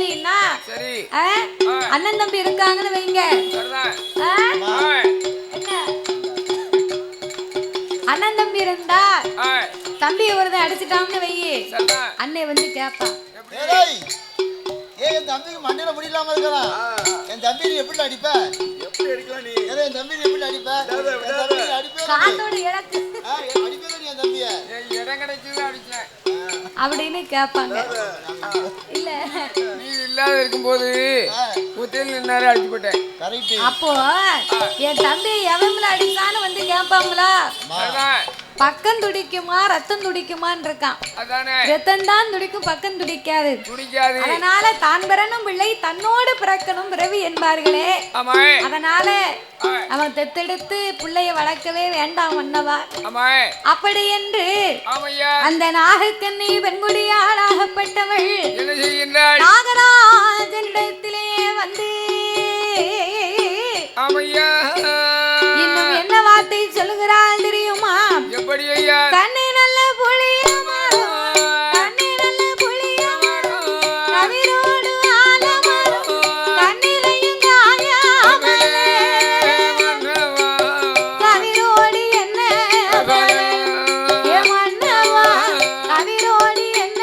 அப்படின்னா அண்ணன் தம்பி இருக்காங்கன்னு வைங்க. அண்ணன் தம்பி இருந்தா தம்பி ஒருத்தன் அடிச்சுட்டான்னு வையே, அண்ணே வந்து கேட்பான், என் தம்பிக்கு மண்டையில முடியலாம இருக்கலாம், என் தம்பி எப்படி அடிப்ப? எப்படி அடிக்கலாம் நீ? என் தம்பி எப்படி அடிப்ப? காத்தோட இழக்கு அடிப்பே நீ என் தம்பிய இடம் கிடைச்சது அடிச்சேன் அப்படின்னு கேட்பாங்க. இல்ல நீ இல்லாத இருக்கும்போது முத்தையில் நின்னாரு அடிச்சு போட்டேன். அப்போ என் தம்பி எவன்ல அடிச்சான்னு வந்து கேட்பாங்களா? பக்கம் துடிக்குமா ரத்தம் துடிக்குமான்னு இருக்கான். ரத்தம் தான் துடிக்கும், பக்கம் துடிக்காது. அதனால தான் பிறனும் பிள்ளை தன்னோடு பிறக்கணும் பிறவி என்பார்களே. அதனால அவன் தெத்தெடுத்து பிள்ளைய வளர்க்கவே வேண்டாம் மன்னவா. அப்படி என்று அந்த நாகக்கண்ணி பெண்குடியால் ஆகப்பட்டவள் நாகராஜனிடத்திலே வந்து இன்னும் என்ன வார்த்தை சொல்லுகிறாள் தெரியுமா? கண்ணே நல்ல புளிய மரம், கண்ணே நல்ல புளிய மரம், கவிரோடு ஆலமரம், கண்ணிலையும் காயாமலே, கவிரோடு என்ன மன்னவா, கவிரோடு என்ன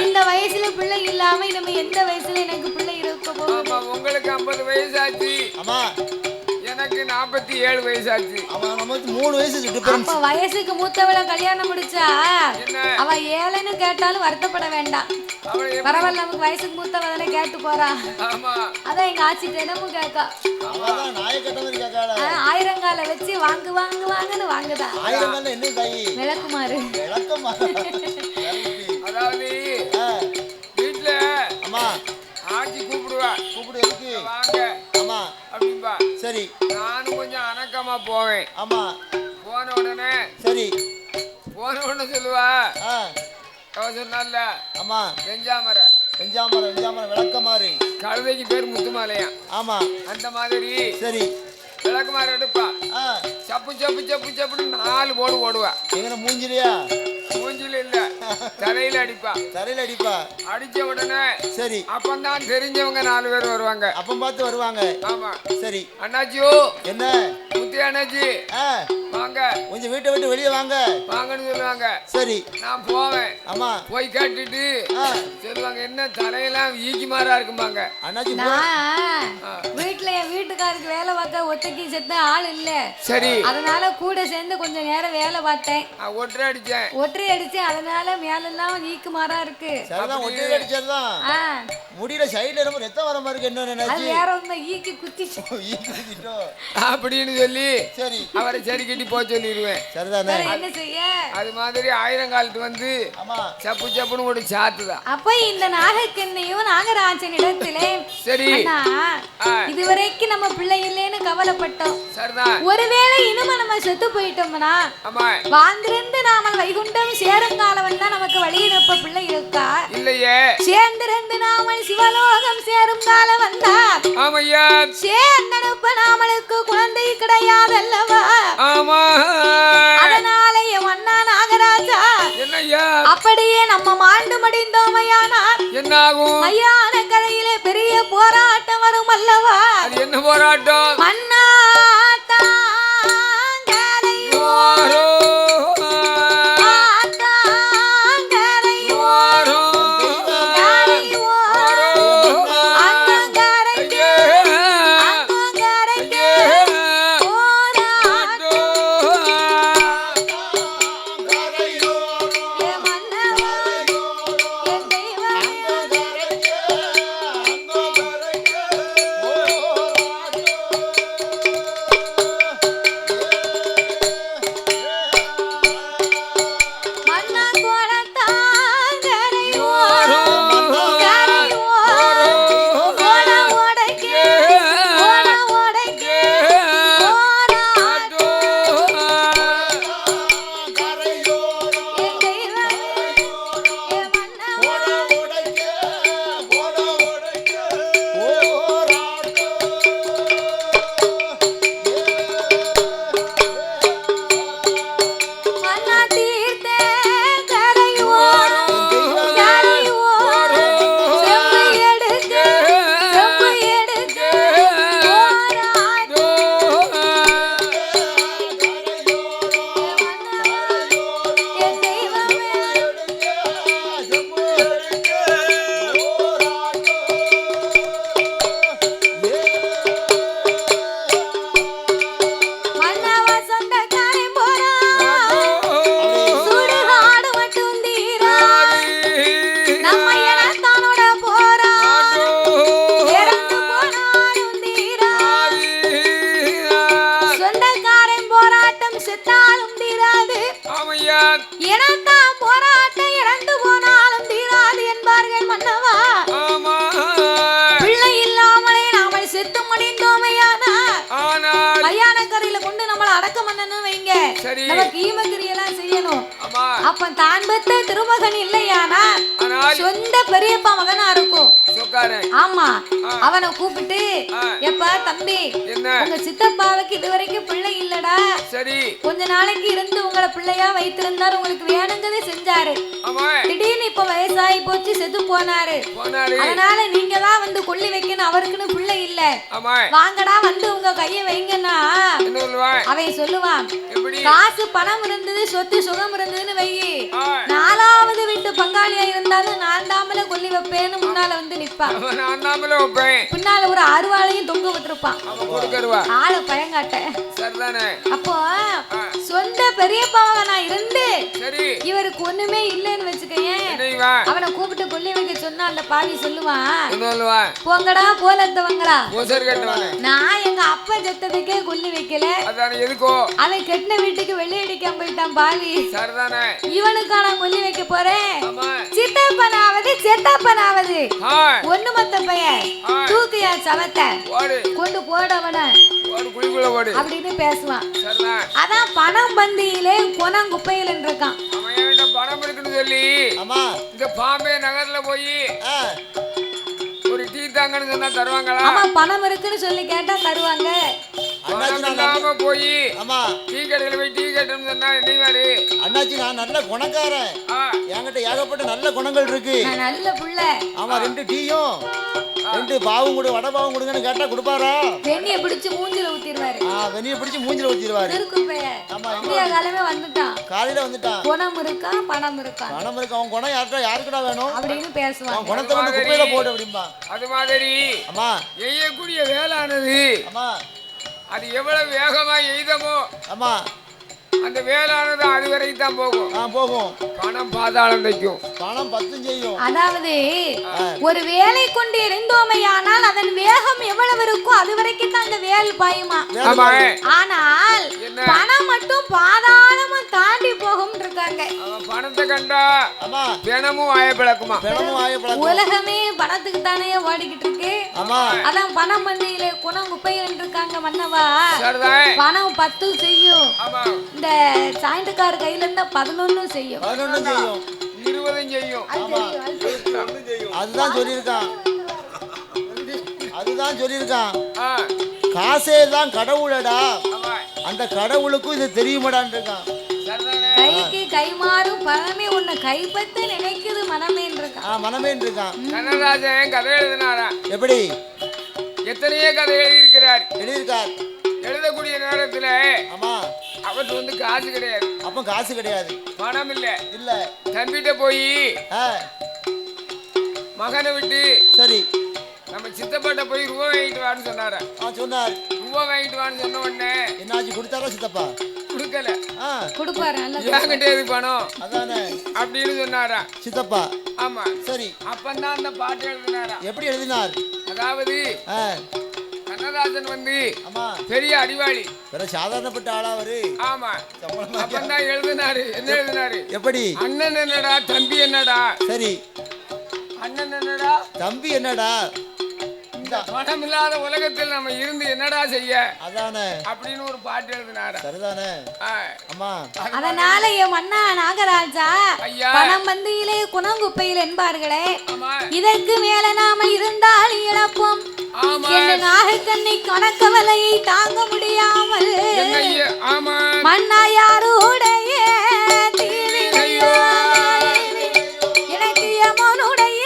இந்த வயசுல பிள்ளை இல்லாம நம்ம எந்த வயசுல எனக்கு பிள்ளை இருக்க போகுது? உங்களுக்கு 50 வயசு ஆச்சு. ஆமா எனக்கு 47 வயசு ஆச்சு. ஆமா நமக்கு 3 வயசு டிஃபரன்ஸ். அப்ப வயசுக்கு மூத்தவள கல்யாணம் முடிச்சா அவ ஏழைன்னு கேட்டாலும் வருத்தப்பட வேண்டாம். பரவாயில்ல நமக்கு வயசுக்கு மூத்தவளே கேட்டு போறா. ஆமா அதான் எங்க ஆச்சி தினமும் கேட்கா. அவதான் நாயை கட்டவர் கேட்காளா. ஆயிரங்கால வச்சு வாங்கு வாங்கு வாங்குன்னு வாங்குதா. ஆயிரங்கால என்ன தாயி? விளக்குமாறு. விளக்குமாறு. அதாவது வீட்ல அம்மா ஆச்சி கூப்பிடுவா. கூப்பிடு எதுக்கு? வாங்க. ஆமா அப்படிம்பா. சரி நானும் கொஞ்சம் அணக்கமா போவேன். ஆமா போன உடனே சரி போன உடனே சொல்லுவா. அவ சொன்னால ஆமா வெஞ்சாமர வெஞ்சாமரம் விளக்கமாறு. கழுதைக்கு பேர் முத்துமாலையா? ஆமா. அந்த மாதிரி சரி. விளக்குமாறு எடுப்பா. சப்பு சப்பு சப்பு சப்புன்னு 4 போடு போடுவா. எங்க மூஞ்சிலையா? மூஞ்சில இல்ல, தலையில அடிப்பா. தலையில அடிப்பா. அடிச்ச உடனே சரி. அப்பந்தான் தெரிஞ்சவங்க 4 பேர் வருவாங்க. அப்பம் பார்த்து வருவாங்க. ஆமா. சரி. அண்ணாச்சியோ. என்ன? முத்தி அண்ணாச்சி. வாங்க. கொஞ்சம் வீட்டை விட்டு வெளியே வாங்க. வாங்கன்னு சொல்லுவாங்க. சரி. நான் போவேன். ஆமா. போய் கேட்டுட்டு சொல்லுவாங்க, என்ன தலையெல்லாம் ஈக்கி மாறா இருக்குமாங்க. அண்ணாச்சி வீட்டுல என் வீட்டுக்காருக்கு வேலை பார்க்க ஒத்தைக்கு செத்த ஆள் இல்ல. சரி. அதனால கூட சேர்ந்து கொஞ்சம் நேரம் வேலை பார்த்தேன். ஒற்றை அடிச்சேன். அதனால மேலெல்லாம் ஈக்கு மாறா இருக்கு. ஒற்றை அடிச்சதுதான் முடியல. சைடுல ரொம்ப ரத்தம் வர மாதிரி இருக்கு. என்ன வேற ஒண்ணு ஈக்கி குத்திச்சு அப்படின்னு சொல்லி சரி அவரை சரி கட்டி போக சொல்லிடுவேன். சரிதானே? என்ன செய்ய? அது மாதிரி 1000 காலத்து வந்து சப்பு சப்புன்னு ஒரு சாத்துதான். அப்ப இந்த நாகக்கண்ணையும் நாகராஜனிடத்திலே சரி இதுவரைக்கும் நம்ம பிள்ளை இல்லைன்னு கவலைப்பட்டோம். சரிதான். ஒருவேளை இனிமே நம்ம செத்து போயிட்டோம்னா வாழ்ந்திருந்து நாம வைகுண்டம் சேரும் காலம் வந்தா நமக்கு வழியினப்ப பிள்ளை இருக்கா இல்லையே? சேர்ந்திருந்து நாமல் சிவலோகம் சேரும் காலம் வந்தா ஆமையா சேர்ந்தனுப்ப நாமளுக்கு குழந்தை கிடையாதல்லவா? ஆமா. அதனால என் அண்ணா நாகராஜா என்னையா அப்படியே நம்ம மாண்டு மடிந்தோமையானா என்னாகும்? ஐயான கரையிலே பெரிய போராட்டம் வரும் அல்லவா? அது என்ன போராட்டம்? நமக்கு ஈமகிரியெல்லாம் செய்யணும். அப்ப தான் பெத்த திருமகன் இல்லையானா சொந்த பெரியப்பா மகனா இருக்கும். ஆமா. அவனை கூப்பிட்டு, எப்பா தம்பி, உங்க சித்தப்பாவுக்கு இதுவரைக்கும் பிள்ளை இல்லடா, சரி கொஞ்ச நாளைக்கு இருந்து உங்களை பிள்ளையா வைத்திருந்தாரு, உங்களுக்கு வேணுங்கதே செஞ்சாரு. திடீர்னு இப்ப வயசாகி போச்சு, செத்து போனாரு. அதனால நீங்க தான் வந்து கொள்ளி வைக்கணும், அவருக்குன்னு பிள்ளை இல்ல, வாங்கடா வந்து உங்க கைய வைங்கன்னா அவன் சொல்லுவான், காசு பணம் இருந்தது, சொத்து சுகம் இருந்ததுன்னு வை, 4வது வீட்டு பங்காளியா இருந்தாலும் நான் தாமல கொல்லி வைப்பேன்னு முன்னால வந்து நிப்பான். பின்னால ஒரு அருவாளையும் தொங்க விட்டுருப்பான், ஆளு பயங்காட்ட. அப்போ சொந்த பெரியப்பாவா நான் இருந்து இவருக்கு ஒண்ணுமே இல்லைன்னு வச்சுக்கேன், அவனை கூப்பிட்டு கொல்லி வைக்க சொன்னா அந்த பாவி சொல்லுவான், போங்கடா போலத்தவங்களா, நான் எங்க அப்பா செத்ததுக்கே கொல்லி வைக்கல, அவன் கெட்டின வீட்டுக்கு வெள்ளை அடிக்காம போயிட்டான் பாவி, இவனுக்கா நான் கொல்லி வைக்க போறேன், சித்தப்பனாவது செத்தப்பனாவது ஒண்ணு மத்த பையன் தூக்கியா சவத்தை கொண்டு போடவன அப்படின்னு பேசுவான். அதான் பணம் பந்தியிலே குணம் குப்பையில் இருக்கான். பணம் இருக்குன்னு சொல்லி ஆமா இந்த பாம்பே நகர்ல போய் ஒரு டீ தாங்கன்னு சொன்னா தருவாங்களா? ஆமா பணம் இருக்குன்னு சொல்லி கேட்டா தருவாங்க. இல்லாம போய் ஆமா டீ கடையில போய் டீ கேட்டோம்னு சொன்னா என்னைவாரு? அண்ணாச்சி நான் நல்ல குணக்காரன், என்கிட்ட ஏகப்பட்ட நல்ல குணங்கள் இருக்கு. நல்ல புள்ள. ஆமா 2 டீயும் 2 பாவும் கொடு வடை பாவும் கொடுங்கன்னு கேட்டா கொடுப்பாரா? வெண்ணிய பிடிச்சு மூஞ்சில ஊத்திடுவாரு. வெண்ணிய பிடிச்சு மூஞ்சில ஊத்திடுவாரு. திருக்குப்பைய. ஆமா இந்தியா காலமே வந்துட்டான். காலையில வந்துட்டான். குணம் இருக்கா பணம் இருக்கா? பணம் இருக்கு. அவன் குணம் யாருக்குடா வேணும் அப்படின்னு பேசுவான். அவன் குணத்தை வந்து குப்பையில போடு அப்படிம்பா. அது மாதிரி ஆமா எய்யக்கூடிய வேளானது ஆமா அது எவ்வளவு வேகமா எய்தமோ ஆமா அந்த வேளானது அது வரைக்கும் தான் போகும். போகும். பணம் பாதாளம் வைக்கும். பணம் 10 செய்யும். அதாவது ஒரு வேலை கொண்டு எரிந்தோமையானால் அதன் வேகம் எவ்வளவு இருக்கோ அது வரைக்கும் தான் அந்த வேல் பாயுமா. ஆனால் பணம் மட்டும் பாதாளமும் தாண்டி போகும் இருக்காங்க. பணத்தை கண்டா பிணமும் வாயப்பிளக்குமா. உலகமே பணத்துக்கு தானே ஓடிக்கிட்டு இருக்கு. அதான் பணம் மண்ணிலே குணம் குப்பையில் இருக்காங்க மன்னவா. பணம் 10 செய்யும். இந்த சாயந்தக்கார கையில இருந்தா 11 செய்யும். 20 செய்யும். அதுதான் சொல்லியிருக்கான். காசே தான் கடவுளடா, அந்த கடவுளுக்கும் இது தெரியுமாடான் இருக்கான். கைக்கு கை மாறும் பணமே உன்னை கைப்பற்ற நினைக்குது மனமேன் இருக்கான். மனமேன் இருக்கான். கண்ணதாசன் கதை எழுதினாரா? எப்படி? எத்தனையோ கதை எழுதியிருக்கார். எழுதக்கூடிய நேரத்துல ஆமா அவருக்கு வந்து காசு கிடையாது. அப்ப காசு கிடையாது, பணம் இல்ல. தம்பிட்ட போய் மகனை விட்டு சரி நம்ம சித்தப்பாட்ட போய் ரூபா வாங்கிட்டு வான்னு சொன்னாரு. சொன்னார். ரூபா வாங்கிட்டு வான்னு சொன்ன உடனே என்னாச்சு? கொடுத்தாரா சித்தப்பா? கொடுக்கல. கொடுப்பாரு. என்கிட்ட எது பணம் அதானே அப்படின்னு சொன்னாரா சித்தப்பா? ஆமா சரி. அப்பந்தான் அந்த பாட்டு எழுதினாரா. எப்படி எழுதினார்? அதாவது கண்ணதாசன் வந்து பெரிய அடிவாளி, சாதாரணப்பட்ட ஆளா அவரு. ஆமா அப்பந்தான் எழுதினாரு. என்ன எழுதினாரு? எப்படி? அண்ணன் என்னடா தம்பி என்னடா. சரி அண்ணன் என்னடா தம்பி என்னடா. இந்த பணம் இல்லாத உலகத்தில் நம்ம இருந்து என்னடா செய்ய அதானே அப்படின்னு ஒரு பாட்டு எழுதினாரு. சரிதானே? ஆமா. அதனால என் மன்னா நாகராஜா பணம் பந்தியிலே குணங்குப்பையில் என்பார்களே, இதற்கு மேல நாம இருந்தால் இழப்போம். நாகக்கண்ணி கணக்கவலையை தாங்க முடியாமல் மன்னா யாருடைய தீவிரையோ எனக்கு யமனுடைய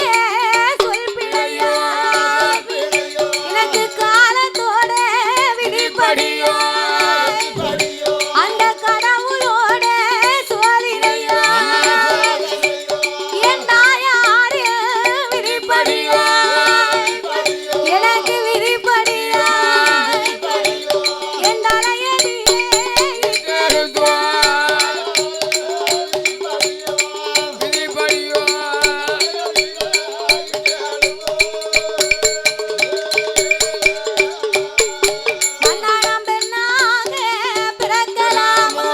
சொல் பிழையோ எனக்கு காலத்தோட விதிப்படியோ அந்த கடவுளோட சோதனையோ என் தாயாரு விதிப்படியோ எனக்கு விதிப்படியா என் தலையடியே மன்னாரம் பெண்ணாக பிறக்கலாமா,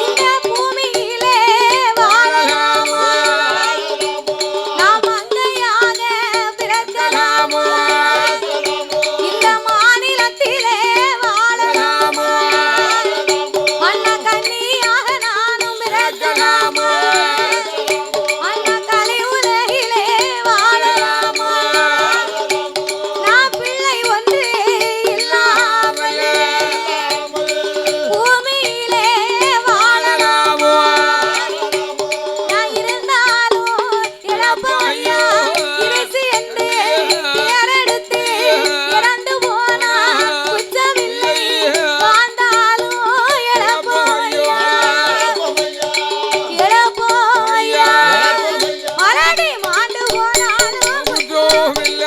இந்த பூமியிலே வாழலாமா, நாம் மங்கையாக பிறக்கலாமா, இந்த மாநிலத்திலே வாழலாமா, அண்ண கன்னியாக நானும் பிறக்கலாமா, அண்ண கலை உலகிலே வாழலாமா, நான் பிள்ளை ஒன்று இல்லாமலே பூமியிலே வாழலாமா, நான் இருந்தாலும் இழப்பையா இறைச்சி என்று பேரெடுத்து இறந்து போனா குற்றமில்லை, வாழ்ந்தாலும் இழப்பையா மறுபடி மாண்டு போனாலும் குற்றம் இல்ல.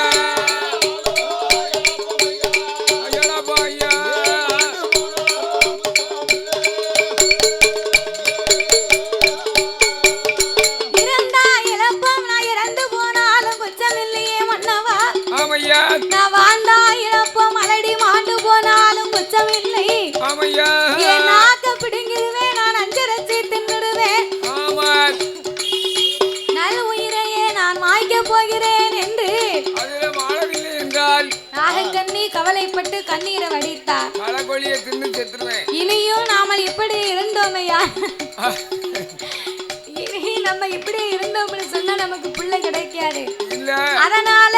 இருந்தா இழப்பம், நான் இறந்து போனாலும் குற்றமில்லையே மன்னவா. ஆமையா நான் வாழ்ந்தா இழப்பம், மலடி மாண்டு போனாலும் குற்றமில்லை. ஆமையா என் நாக்க பிடுங்கிடுவேன், நான் அஞ்சரச்சி தின்னுடுவேன், ஆமா நல் உயிரையே நான் மாய்க்க போகிறேன் என்று அதுல வாழவில்லை என்றால் நாகக்கண்ணி கவலைப்பட்டு கண்ணீரை வடித்தார். களக்கொழியை தின்னு செத்துருவேன். இனியும் நாமல் இப்படி இருந்தோமையா நம்ம இப்படி இருந்தோம்னு சொன்னா நமக்கு பிள்ளை கிடைக்காது. இல்ல அதனால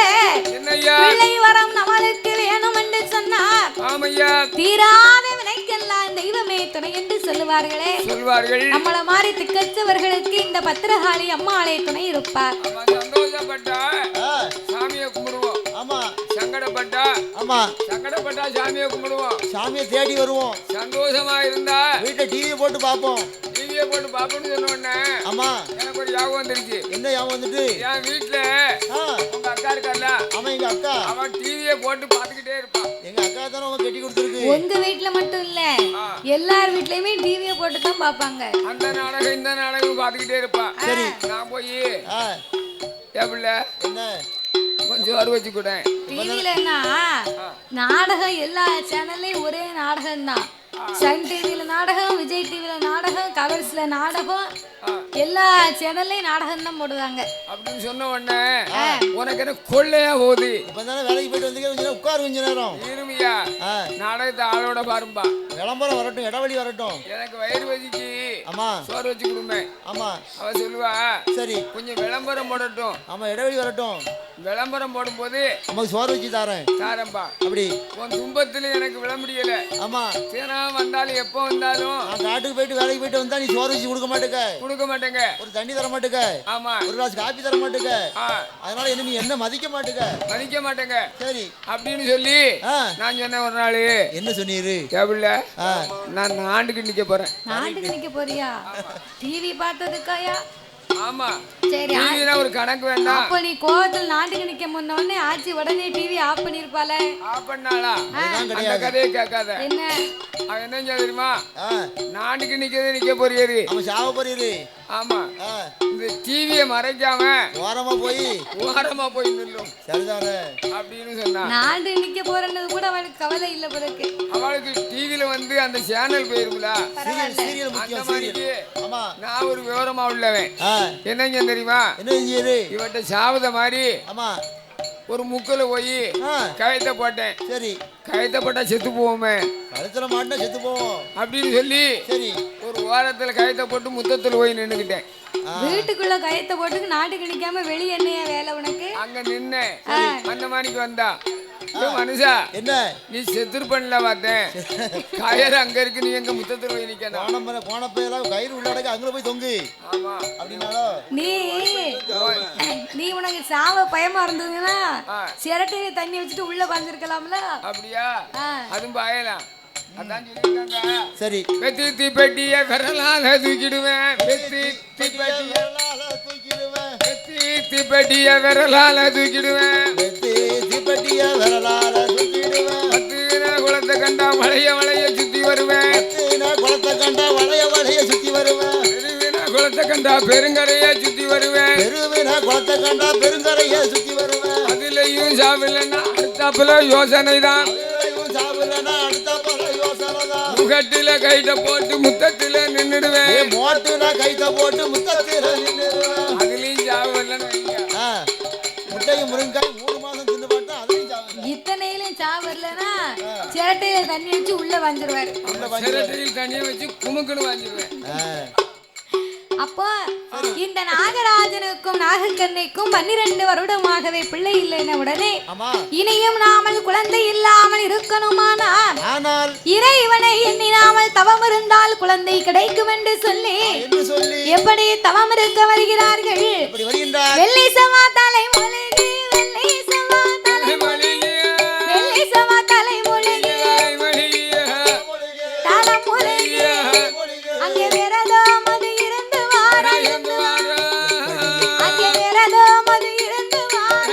என்னய்யா பிள்ளை வரம் நம்மளுக்கு வேணும் என்று சொன்னார். ஆமையா தீராத வினைக்கெல்லாம் தெய்வமே துணை என்று சொல்லுவார்களே. சொல்வார்கள். நம்மள மாதிரி திக்கச்சவர்களுக்கு இந்த பத்திரகாளி அம்மாளே துணை இருப்பார். சந்தோஷப்பட்டா சாமியை கும்பிடுவோம். ஆமா. சங்கடப்பட்டா ஆமா. சங்கடப்பட்டா சாமியை கும்பிடுவோம். சாமியை தேடி வருவோம். சந்தோஷமா இருந்தா வீட்டை டிவியை போட்டு பார்ப்போம். டிவியை போட்டு பாப்போம்னு சொன்ன உடனே ஆமா எனக்கு ஒரு ஞாபகம் வந்துருச்சு. என்ன ஞாபகம் வந்துட்டு? என் வீட்டுல உங்க அக்கா இருக்கால, ஆமா எங்க அக்கா, அவன் டிவியை போட்டு பாத்துக்கிட்டே இருப்பான். எங்க அக்கா தானே அவங்க கட்டி கொடுத்துருக்கு. உங்க வீட்டுல மட்டும் இல்ல, எல்லார் வீட்லயுமே டிவியை போட்டு தான் பாப்பாங்க. அந்த நாடகம் இந்த நாடகம் பாத்துக்கிட்டே இருப்பான். சரி நான் போய் ஏப்பிள்ள என்ன கொஞ்சம் அறு வச்சு கூட டிவிலன்னா நாடகம் எல்லா சேனல்லையும் ஒரே நாடகம் தான். சன் டிவில நாடகம், விஜய் டிவில நாடகம், கவர்ஸ்ல நாடகம், எல்லா சேனல்லையும் நாடகம் தான் போடுவாங்க. அப்படின்னு சொன்ன உடனே உனக்கு என்ன கொள்ளையா போகுது? இப்பதானே வேலைக்கு போயிட்டு வந்து உட்காரு கொஞ்ச நேரம் இருமியா நாடகத்தை ஆளோட பாரும்பா. விளம்பரம் வரட்டும், இடைவெளி வரட்டும், எனக்கு வயிறு வலிக்கு ஆமா சோறு வச்சு கொடுமே. ஆமா அவ சொல்லுவா சரி கொஞ்சம் விளம்பரம் போடட்டும். ஆமா இடைவெளி வரட்டும், விளம்பரம் போடும்போது நமக்கு சோறு வச்சு தாரேன்பா. அப்படி உன் துன்பத்துல எனக்கு விள முடியல. ஆமா சேனா வந்தாலும் எப்போ வந்தாலும் காட்டுக்கு போயிட்டு வேலைக்கு போயிட்டு வந்தா நீ சோறு வச்சு கொடுக்க மாட்டேங்க, ஒரு தண்ணி தர மாட்டேங்க, ஆமா ஒரு கிளாஸ் காபி தர மாட்டேங்க. அதனால என்ன நீ என்ன மதிக்க மாட்டேங்க. சரி அப்படின்னு சொல்லி நான் சொன்னேன் ஒரு நாள். என்ன சொன்னீரு? கேபிள்ல நான் நாண்டுக்கு நிக்க போறேன். நாண்டுக்கு நிக்க போறியா? டிவி பார்த்ததுக்காயா? ஆமா சரி, டிவினா ஒரு கணக்கு வேண்டாம். அப்ப நீ கோவத்துல நாட்டுக்கு நிக்க முன்னே ஆச்சி உடனே டிவி ஆஃப் பண்ணிருப்பாளே. ஆஃப் பண்ணாளா? அந்த கதையை கேட்காத. என்ன அவன் என்ன தெரியுமா, நாட்டுக்கு நிக்க போறியாரு, அவன் சாவ போறியாரு. ஆமா இந்த டிவியை மறைக்காம ஓரமா போய் நில்லும். சரிதானே அப்படின்னு சொன்னா நாடு நிக்க போறது கூட அவளுக்கு கவலை இல்ல போறதுக்கு. அவளுக்கு டிவில வந்து அந்த சேனல் போயிருங்களா, சீரியல் முக்கியம். சீரியல் ஆமா. நான் ஒரு விவரமா உள்ளவன். என்னங்க தெரியுமா, இவட்ட சாவத மாதிரி ஆமா ஒரு முக்கல போய் கயத்தை போட்டேன். சரி கயத்தை போட்டா செத்து போவோமே, கழுத்துல மாட்டினா செத்து போவோம் அப்படின்னு சொல்லி சரி ஒரு ஓரத்துல கயத்தை போட்டு முத்தத்துல போய் நின்னுக்கிட்டேன். வீட்டுக்குள்ள கயத்தை போட்டு நாட்டுக்கு நிக்காம வெளியே என்னைய வேலை உனக்கு? அங்க நின்ன அந்த மணிக்கு வந்தா மனுஷா என்ன நீ செத்துரு பண்ணல பார்த்தேன், கயிறு அங்க இருக்கு, நீ எங்க முத்தத்துல போய் நிக்கணும். கோணப்பையெல்லாம் கயிறு உள்ளடக்க அங்க போய் தொங்கு. ஆமா அப்படின்னாலும் நீ உனக்கு சாவ பயமா இருந்ததுன்னா சிரட்டையில தண்ணி வச்சுட்டு உள்ள பாஞ்சிருக்கலாம்ல. அப்படியா? அதுவும் பாயலாம். அதான் சொல்லிருக்காங்க. சரி வெத்தி தீப்பெட்டிய விரலால தூக்கிடுவேன், வெத்தி தீப்பெட்டிய விரலால தூக்கிடுவேன், குளத்தை கண்டா வளைய சுத்தி வருவேன், குளத்தை கண்டா பெருங்கரைய சுத்தி வருவேன், அதுலயும் சாவில்லைன்னா அடுத்தாப்புல யோசனை தான், முகட்டில கைட்ட போட்டு முத்தத்தில நின்னுடுவேன், அதுலயும் சாவில்லைன்னு முட்டையும் முருங்காய் 3 மாசம் தின்னு பார்த்தா அதுலயும் சாவு. இத்தனையிலும் சாவு வரலன்னா சிரட்டையில தண்ணி வச்சு உள்ள வாஞ்சிருவாரு. சிரட்டையில் தண்ணியை வச்சு குமுக்குன்னு வாஞ்சிருவேன். அப்போ இந்த நாகராஜனுக்கும் நாகக்கண்ணைக்கும் 12 வருடமாகவே பிள்ளை இல்லை என உடனே இனியும் நாமல் குழந்தை இல்லாமல் இருக்கணுமானால் இறைவனை எண்ணினாமல் தவம் இருந்தால் குழந்தை கிடைக்கும் என்று சொல்லி எப்படி தவம் இருக்க வருகிறார்கள். வெள்ளி சமா தலை மொழிகி, வெள்ளி சமா தலை மொழிகி, வெள்ளி சமா தலை மொழிகி, தலம் மொழிகி, அங்கே விரதோ மது இருந்து வார, அங்கே விரதோ மது இருந்து வார,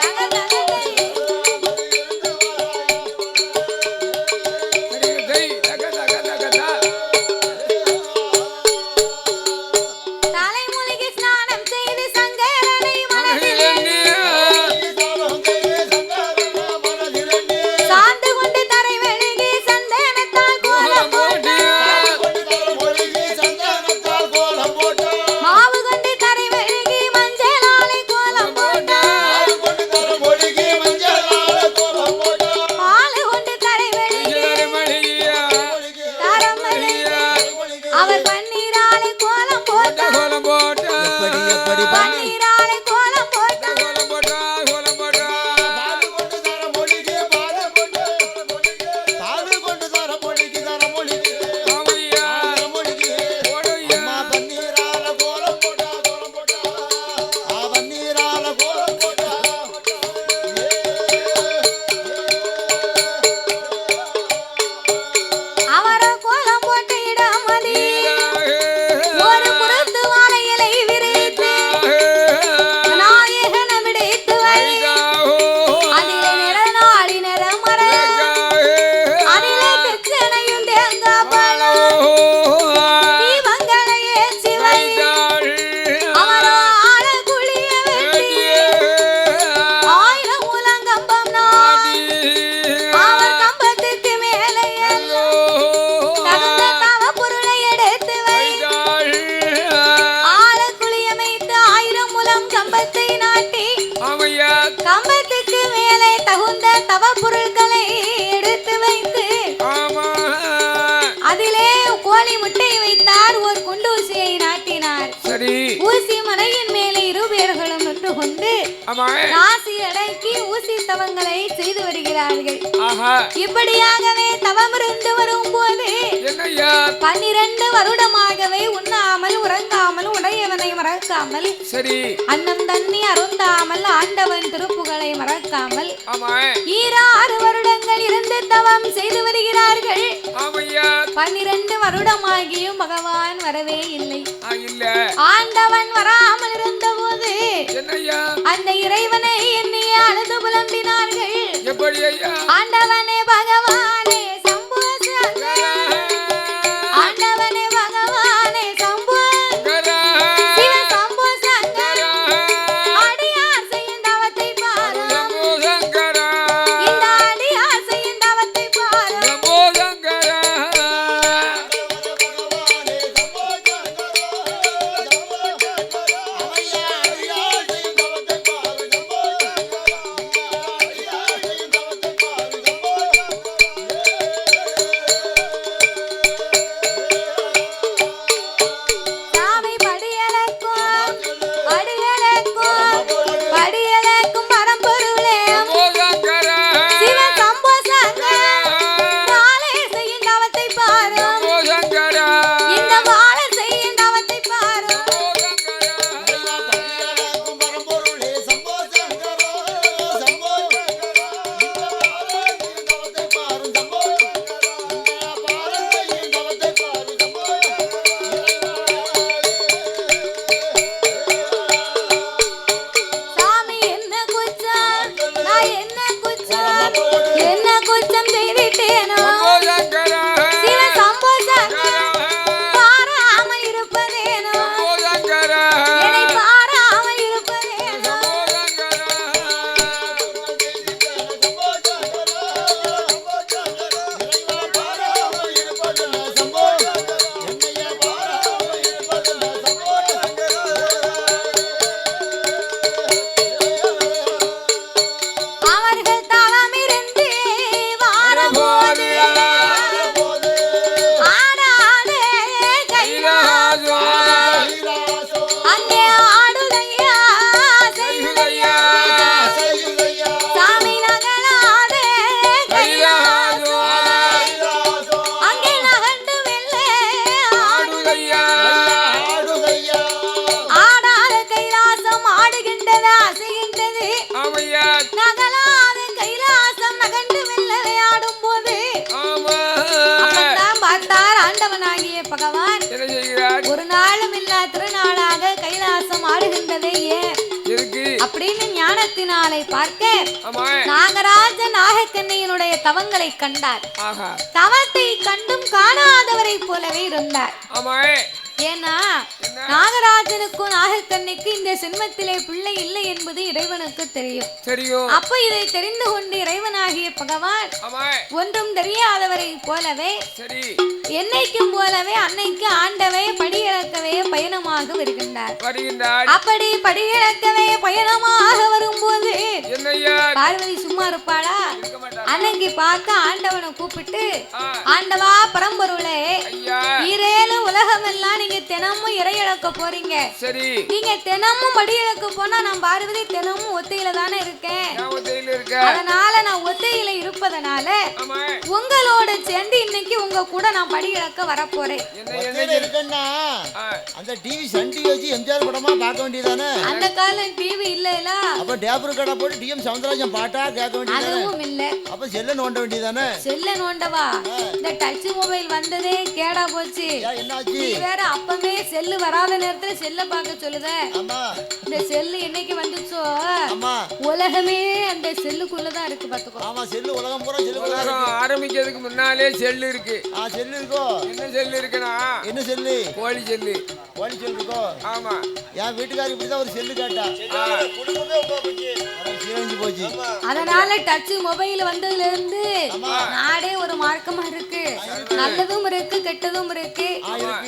தகர இப்படி பண்ணி பன்னீராலே கோலம் போட்டா கோலம் போட்டா கோலம் போட்டா பாது கொண்டு தர மொழிக்கு பாது கொண்டு தர மொழிக்கு ஆமையா மொழிக்கு ஓடையா அம்மா பன்னீரால கோலம் போட்டா பன்னீரால கோலம் போட்டா அவர கோலம் போட்ட இடமதி ஒரு புறத்து வாழை இலை விரித்து விநாயகனை விடைத்து வை அதிலே நிறநாடி நிறமர அதிலே பிரச்சனையும் தேங்காய் பழம் தீபங்களை ஏற்றி வை அவரோ ஆழ குழிய வெட்டி 1000 முழங்கம்பம் நாடி அவர் கம்பத்துக்கு மேலே தகுந்த தவ பொருளை எடுத்து வை ஆழ குழிய வைத்து 1000 முழம் கம்பத்தை நாட்டி ஆமையா கம்பத்துக்கு மேலே தகுந்த தவ பொருட்களை எடுத்து வைத்து ஆமா அதிலே கோழி முட்டை வைத்தார் ஒரு குண்டூசியை நாட்டினார் சரி ஊசி மலையின் மேலே 2 பேர்களும் நின்று கொண்டு ஆமா நாசி அடக்கி ஊசி தவங்களை செய்து வருகிறார்கள் ஆஹா இப்படியாகவே தவம் இருந்து வரும்போது என்னய்யா 12 வருடமாகவே உண்ணாமல் உறங்காமல் உடையவனை மறக்காமல் சரி அன்னம் தண்ணி அருந்தாமல் ஆண்டவன் திருப்புகளை மறக்காமல் ஆமா 6 வருடங்கள் இருந்து தவம் செய்து வருகிறார்கள் ஆமையா 12 வருடமாகியும் பகவான் வரவே இல்லை இல்ல ஆண்டவன் வராமல் இருந்தபோது என்னய்யா அந்த இறைவனை எண்ணி அழுது புலம்பினார்கள் எப்படி ஐயா ஆண்டவனே பகவானே சம்போ சங்கரா ஆண்டவனே பகவானே சம்போ சிவ சம்போ சங்கரா அடியார் செய்யும் தவத்தை பாரும் இந்த அடியார் செய்யும் தவத்தை பாரும் சாமி படியலக்கும் படியலக்கும் பரம்பொருளே சிவ சம்போ சங்கரா வாழை செய்யும் தவத்தை பாரும் இந்த வாழை செய்யும் தவத்தை பாரும் சாமி என்ன குற்றம் நான் என்ன குற்றம் செய்துட்டேனோ சிவ சம்போ சங்கரா பாராமல் இருப்பதேனோ என்னை பாராமல் இருப்பதேனோ அவர்கள் தளமிருந்து வாரபோது ஆடாதே கைலாசம் அங்கே ஆடுதையா செய்யுதையா சாமி நகலாதே கைலாசம் அங்கே நகண்டு வெள்ளே ஆடாத கைலாசம் ஆடுகின்றது அசைகின்றது நகலாத கைலாசம் நகண்டு வெள்ளவே ஆடும் போது அப்பத்தான் பார்த்தார் ஆண்டவனாகிய பகவான் ஒரு நாளும் இல்லா திருநாளாக கைலாசம் ஆடுகின்றதே ஏன் அப்படின்னு ஞானத்தினாலே பார்க்க நாகராஜ நாகக்கண்ணியினுடைய தவங்களை கண்டார் தவத்தை கண்டும் காணாதவரை போலவே இருந்தார் ஏன்னா நாகராஜனுக்கும் நாகக்கண்ணிக்கு இந்த சின்மத்திலே பிள்ளை இல்லை என்பது இறைவனுக்கு தெரியும் அப்ப இதை தெரிந்து கொண்டு இறைவனாகிய பகவான் ஒன்றும் தெரியாதவரை போலவே என்னைக்கும் போலவே அன்னைக்கு ஆண்டவே படியிறக்கவே பயணமாக வருகின்றார் அப்படி படியிறக்கவே பயணமாக வரும்போது பார்வதி சும்மா இருப்பாளா அன்னைக்கு பார்த்து ஆண்டவனை கூப்பிட்டு ஆண்டவா பரம்பொருளே ஈரேழு உலக உலகம் எல்லாம் நீங்க தினமும் இறை இழக்க போறீங்க. சரி. நீங்க தினமும் மடி இழக்க போனா நான் பார்வதி தினமும் ஒத்தையில தானே இருக்கேன். அதனால நான் ஒத்தையில இருப்பதனால உங்களோட சேர்ந்து இன்னைக்கு உங்க கூட நான் படி இழக்க வரப்போறேன். அந்த டிவி சன் டிவி வச்சு எம்ஜிஆர் படமா பார்க்க வேண்டியதானே? அந்த காலம் டிவி இல்லல. அப்ப டேப்பர் கடை போட்டு டிஎம் சவுந்தரராஜன் பாட்டா கேட்க வேண்டியதானே? அதுவும் இல்ல. அப்ப செல்ல நோண்ட வேண்டியதானே? செல்ல நோண்டவா? இந்த டச் மொபைல் வந்ததே கேடா போச்சு. என்னாச்சு? நீ வேற அப்பவே செல்லு வராத நேரத்துல செல்ல பார்க்க சொல்லுத. ஆமா. இந்த செல்லு என்னைக்கு வந்துச்சோ ஆமா உலகமே அந்த செல்லுக்குள்ள தான் இருக்கு பாத்துக்கோ. ஆமா செல்லு உலகம் பூரா செல்லு. உலகம் ஆரம்பிக்கிறதுக்கு முன்னாலே செல்லு இருக்கு. செல்லு இருக்கோ? என்ன செல்லு இருக்குனா? என்ன செல்லு? கோழி செல்லு. கோழி செல்லு இருக்கோ? ஆமா. என் வீட்டுக்காரி இப்படிதான் ஒரு செல்லு கேட்டா. குடும்பமே போச்சு. சீரழிஞ்சு போச்சு. அதனால டச் மொபைல் வந்ததுல இருந்து நாடே ஒரு மார்க்கமா இருக்கு. நல்லதும் இருக்கு கெட்டதும் இருக்கு.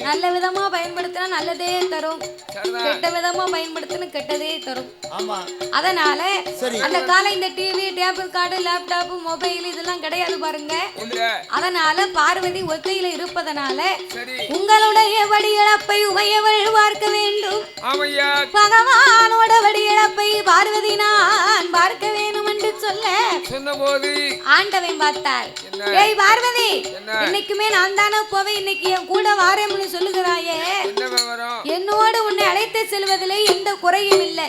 நல்ல விதமா பயன்படுத்தினா நல்லதே தரும். கெட்ட விதமா பயன்படுத்தினா கெட்டதே தரும். ஆமா. அதனால அந்த கால இந்த TV table card laptop mobile இதெல்லாம் கிடையாது பாருங்க. அதனால பார்வதி ஒத்தையில இருப்பதனால உங்களுடைய வடி இழப்பை உமையவள் பார்க்க வேண்டும். பகவானோட வடி இழப்பை பார்வதி நான் பார்க்க வேண்டும் என்று சொன்னபோது ஆண்டவன் பார்த்தார். ஏய் பார்வதி, இன்னைக்குமே நான் தானே போவேன், இன்னைக்கு என் கூட வாரேன்னு சொல்லுகிறாயே, என்னோடு உன்னை அழைத்து செல்வதிலே எந்த குறையும் இல்லை.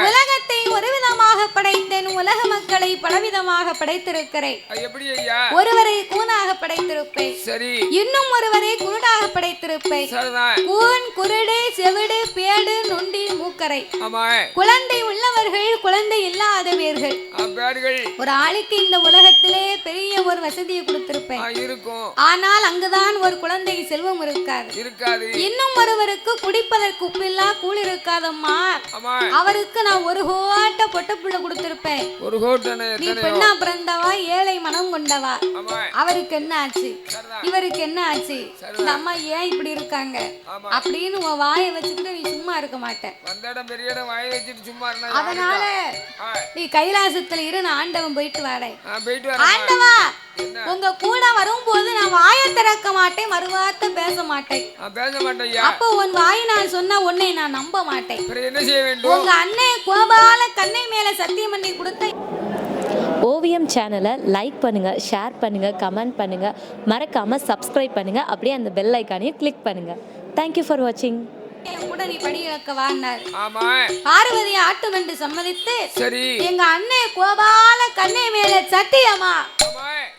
உலகத்தை ஒரு விதமாக படைத்தேன், உலக மக்களை பலவிதமாக படைத்திருக்கிறேன். ஒருவரை கூனாக படைத்திருப்பேன், இன்னும் ஒருவரை குருடாக படைத்திருப்பேன். கூன், குருடு, செவிடு, பேடு, நொண்டி, மூக்கரை. குழந்தை உள்ளவர்கள், குழந்தை இல்லாதவர்கள். ஒரு ஆளுக்கு இந்த உலகத்திலே பெரிய ஒரு வசதியை கொடுத்திருப்பேன். ஆனால் அங்குதான் ஒரு குழந்தை செல்வம் இருக்காது. இன்னும் ஒருவருக்கு குடிப்பதற்கு உப்பில்லா கூழ் இருக்காதம்மா, அவருக்கு நான் ஒரு கோட்ட பொட்டப்புள்ள கொடுத்திருப்பேன். நீ பெண்ணா பிறந்தவா, ஏழை மனம் கொண்டவா, அவருக்கு என்ன ஆச்சு, இவருக்கு என்ன ஆச்சு, இந்த அம்மா ஏன் இப்படி இருக்காங்க அப்படின்னு உன் வாயை வச்சுக்கிட்டு நீ சும்மா இருக்க மாட்டேன். அதனால நீ கைலாசத்துல இரு, நான் ஆண்டவன் போயிட்டு வரேன். ஆண்டவா, உங்க கூட வரும்போது நான் வாயை திறக்க மாட்டேன், மறுவார்த்தை பேச மாட்டேன். அப்போ உன் வாய் நான் சொன்ன உன்னை நான் நம்ப மாட்டேன். உங்க அண்ணே கோபால கண்ணை மேல சத்தியம் பண்ணி கொடுத்த ஓவியம் சேனலை லைக் பண்ணுங்கள், ஷேர் பண்ணுங்கள், கமெண்ட் பண்ணுங்கள், மறக்காமல் சப்ஸ்கிரைப் பண்ணுங்கள். அப்படியே அந்த பெல் ஐக்கானையும் கிளிக் பண்ணுங்கள். தேங்க்யூ ஃபார் வாட்சிங். கூட நீ படி இழக்கவான்னார். பார்வதி ஆட்டும் என்று சம்மதித்து எங்க அண்ணே கோபால கண்ணை மேல சத்தியமா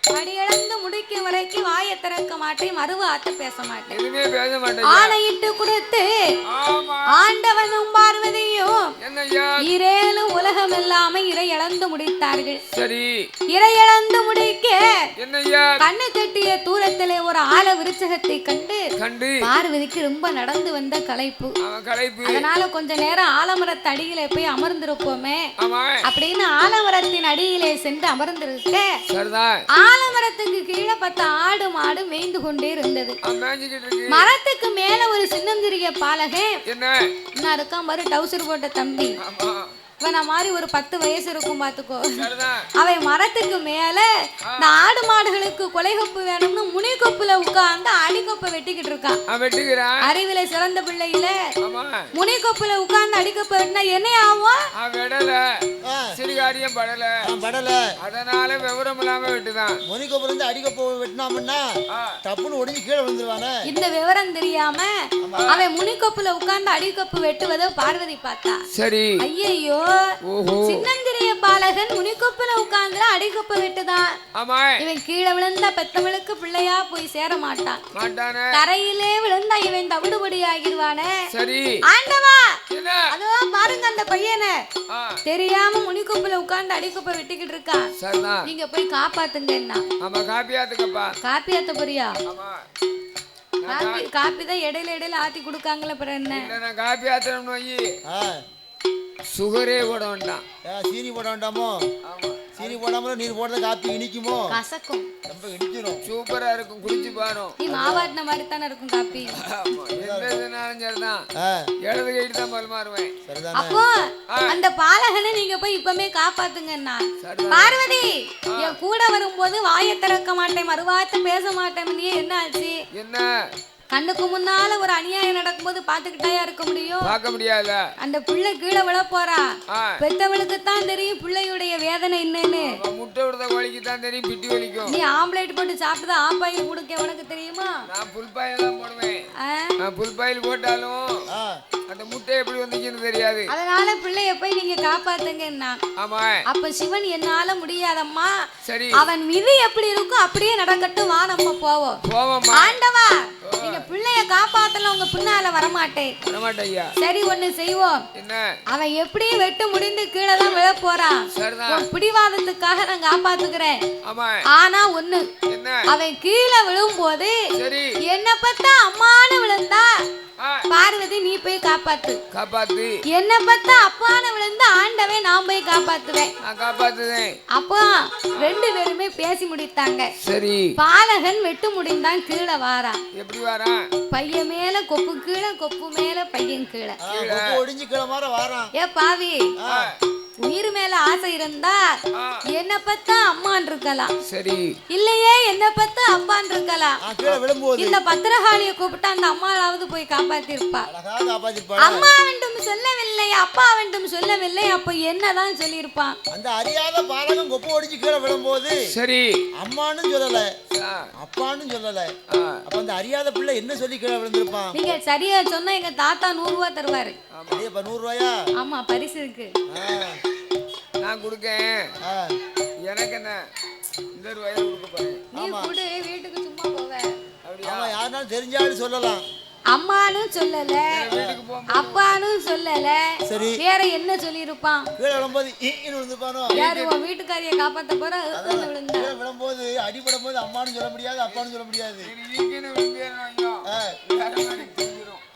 படி இழந்து முடிக்கும் வரைக்கும் வாயை திறக்க மாட்டேன், மறுவார்த்தை பேச மாட்டேன் ஆணையிட்டு கொடுத்து ஆண்டவனும் பார்வதியும் இரேழு உலகம் இல்லாம இறை இழந்து முடித்தார்கள். இறை இழந்து முடிக்க கண்ணு கட்டிய தூரத்திலே ஒரு ஆல விருச்சகத்தை கண்டு பார்வதிக்கு ரொம்ப நடந்து வந்த களைப்பு. அதனால கொஞ்ச நேரம் ஆலமரத்து அடியில போய் அமர்ந்திருப்போமே அப்படின்னு ஆலமரத்தின் அடியிலே சென்று அமர்ந்திருக்க ஆலமரத்துக்கு கீழே பார்த்த ஆடு மாடு மேய்ந்து கொண்டே இருந்தது. மரத்துக்கு மேல ஒரு சின்னஞ்சிறிய பாலகன் என்ன இருக்கான் பாரு, டவுசர் போட்ட தம்பி. இவன மாதிரி ஒரு 10 வயசு இருக்கும் பாத்துக்கோ. அவன் மரத்துக்கு மேல இந்த ஆடு மாடுகளுக்கு கொலைகொப்பு வேணும்னு முனிகொப்புல உட்கார்ந்து அடிக்கொப்பை வெட்டிக்கிட்டு இருக்கான். அறிவில சிறந்த பிள்ளையில முனிகொப்புல உட்கார்ந்து அடிக்கொப்பை வெட்டினா என்ன ஆகும்? அதனால விவரம் இல்லாம வெட்டுதான். முனிகொப்புல இருந்து அடிக்கொப்பை வெட்டினாம்னா டப்புன்னு ஒடிஞ்சு கீழே விழுந்துருவானே. இந்த விவரம் தெரியாம அவன் முனிகொப்புல உட்கார்ந்து அடிக்கொப்பு வெட்டுவதை பார்வதி பார்த்தா. ஐயோ, சின்னஞ்சிறிய பாலகன் முனிக்கொப்புல உட்கார்ந்து அடிக்கொப்ப விட்டுதான். இவன் கீழே விழுந்தா பெத்தவளுக்கு பிள்ளையா போய் சேர மாட்டான். தரையிலே விழுந்தா இவன் தவிடுபடி ஆகிடுவானே. ஆண்டவா, அதுதான் பாருங்க அந்த பையனை தெரியாம முனிக்கொப்புல உட்கார்ந்து அடிக்கொப்ப வெட்டிக்கிட்டு இருக்கான். நீங்க போய் காப்பாத்துங்க. காப்பியாத்த போறியா? காப்பி தான் இடையில ஆத்தி கொடுக்காங்களே, அப்புறம் என்ன காப்பி ஆத்தணும்? சுகரே போட வேண்டாம், சீனி போட வேண்டாமோ? சீனி போடாம நீர் போடுறது காப்பி இனிக்குமோ? கசக்கும், ரொம்ப இனிச்சிரும். சூப்பரா இருக்கும், குடிச்சு பாரு. நீ மாவாட்டின மாதிரி தானே இருக்கும் காப்பி. இடது கைட்டு தான் பரிமாறுவேன். அப்போ அந்த பாலகனை நீங்க போய் இப்பமே காப்பாத்துங்கன்னா. பார்வதி, என் கூட வரும்போது வாயை திறக்க மாட்டேன், மறுவார்த்தை பேச மாட்டேன். நீ என்ன ஆச்சு? என்ன கண்ணுக்கு முன்னால ஒரு அநியாயம் நடக்கும்போது பாத்துக்கிட்டாயா இருக்க முடியும்? பார்க்க முடியாதுல. அந்த பிள்ளை கீழே விழ போறா, பெத்தவளுக்கு தான் தெரியும் பிள்ளையுடைய வேதனை என்னன்னு. முட்டை விடுத கோழிக்கு தான் தெரியும் பிட்டி வலிக்கும். நீ ஆம்லேட் போட்டு சாப்பிட்டு ஆப்பாயில் கொடுக்க உனக்கு தெரியுமா? நான் புல் பாயில் தான் போடுவேன். நான் புல் பாயில் போட்டாலும் அந்த முட்டை எப்படி வந்துச்சுன்னு தெரியாது. அதனால பிள்ளைய போய் நீங்க காப்பாத்துங்கன்னா. ஆமா. அப்ப சிவன் என்னால முடியாதம்மா, சரி அவன் விதி எப்படி இருக்கோ அப்படியே நடக்கட்டும், வா நம்ம போவோம். போவோம்மா. ஆண்டவா, நீங்க பிள்ளைய காப்பாத்தல உங்க பின்னால வரமாட்டேன். வரமாட்டேயா? சரி ஒண்ணு செய்வோம். என்ன? அவன் எப்படி வெட்டு முடிந்து கீழே தான் விழ போறான். சரிதான். பிடிவாதத்துக்காக நான் காப்பாத்துக்கிறேன். ஆமா. ஆனா ஒண்ணு, என்ன? அவன் கீழே விழும் போது சரி என்ன பார்த்தா அம்மானு விழுந்தா பார்வதி நீ போய் காப்பாத்து. காப்பாத்து. என்ன பார்த்தா அப்பானு விழுந்தா ஆண்டவே நான் போய் காப்பாத்துவேன். நான் காப்பாத்துவேன். அப்போ ரெண்டு பேருமே பேசி முடித்தாங்க. சரி. பாலகன் வெட்டு முடிந்தான், கீழே வாரா. எப்படி வாரான்? பையன் மேல கொப்பு கீழே, கொப்பு மேல பையன் கீழே. ஒடிஞ்சு கீழே மாற வாரான். ஏ பாவி, உயிர் மேல ஆசை இருந்தா என்ன பார்த்தா அம்மான் இருக்கலாம், சரி இல்லையே என்ன பார்த்தா அப்பான் இருக்கலாம். இந்த பத்திரகாளிய கூப்பிட்டு அந்த அம்மாளாவது போய் காப்பாத்திருப்பா. அம்மா வேண்டும் சொல்லவில்லை, அப்பா வேண்டும் சொல்லவில்லை, அப்ப என்னதான் சொல்லியிருப்பான்? அந்த அறியாத பாலகம் கொப்பு ஒடிஞ்சு கீழே விழும்போது சரி அம்மான்னு சொல்லல, அப்பான்னு சொல்லல, அப்ப அந்த அறியாத பிள்ளை என்ன சொல்லி கீழே விழுந்திருப்பான்? நீங்க சரியா சொன்னா எங்க தாத்தா 100 ரூபாய் தருவாரு. 100 ரூபாயா? ஆமா, பரிசு இருக்கு. நான் கொடுக்கேன். எனக்கு என்ன இந்த ரூபாயை கொடுக்க போறேன். நீ கொடு, வீட்டுக்கு சும்மா போவ. அப்படியா? யாருனாலும் தெரிஞ்சாலும் சொல்லலாம். அம்மானு சொல்லல, அப்பானு சொல்லல, சரி வேற என்ன சொல்லிருப்பான்? கீழே விழும்போது விழுந்துப்பானோ? யாரு உன் வீட்டுக்காரிய காப்பாத்த போற? விழுந்தா கீழே விழும்போது அடிபடும் போது அம்மானு சொல்ல முடியாது, அப்பான்னு சொல்ல முடியாது.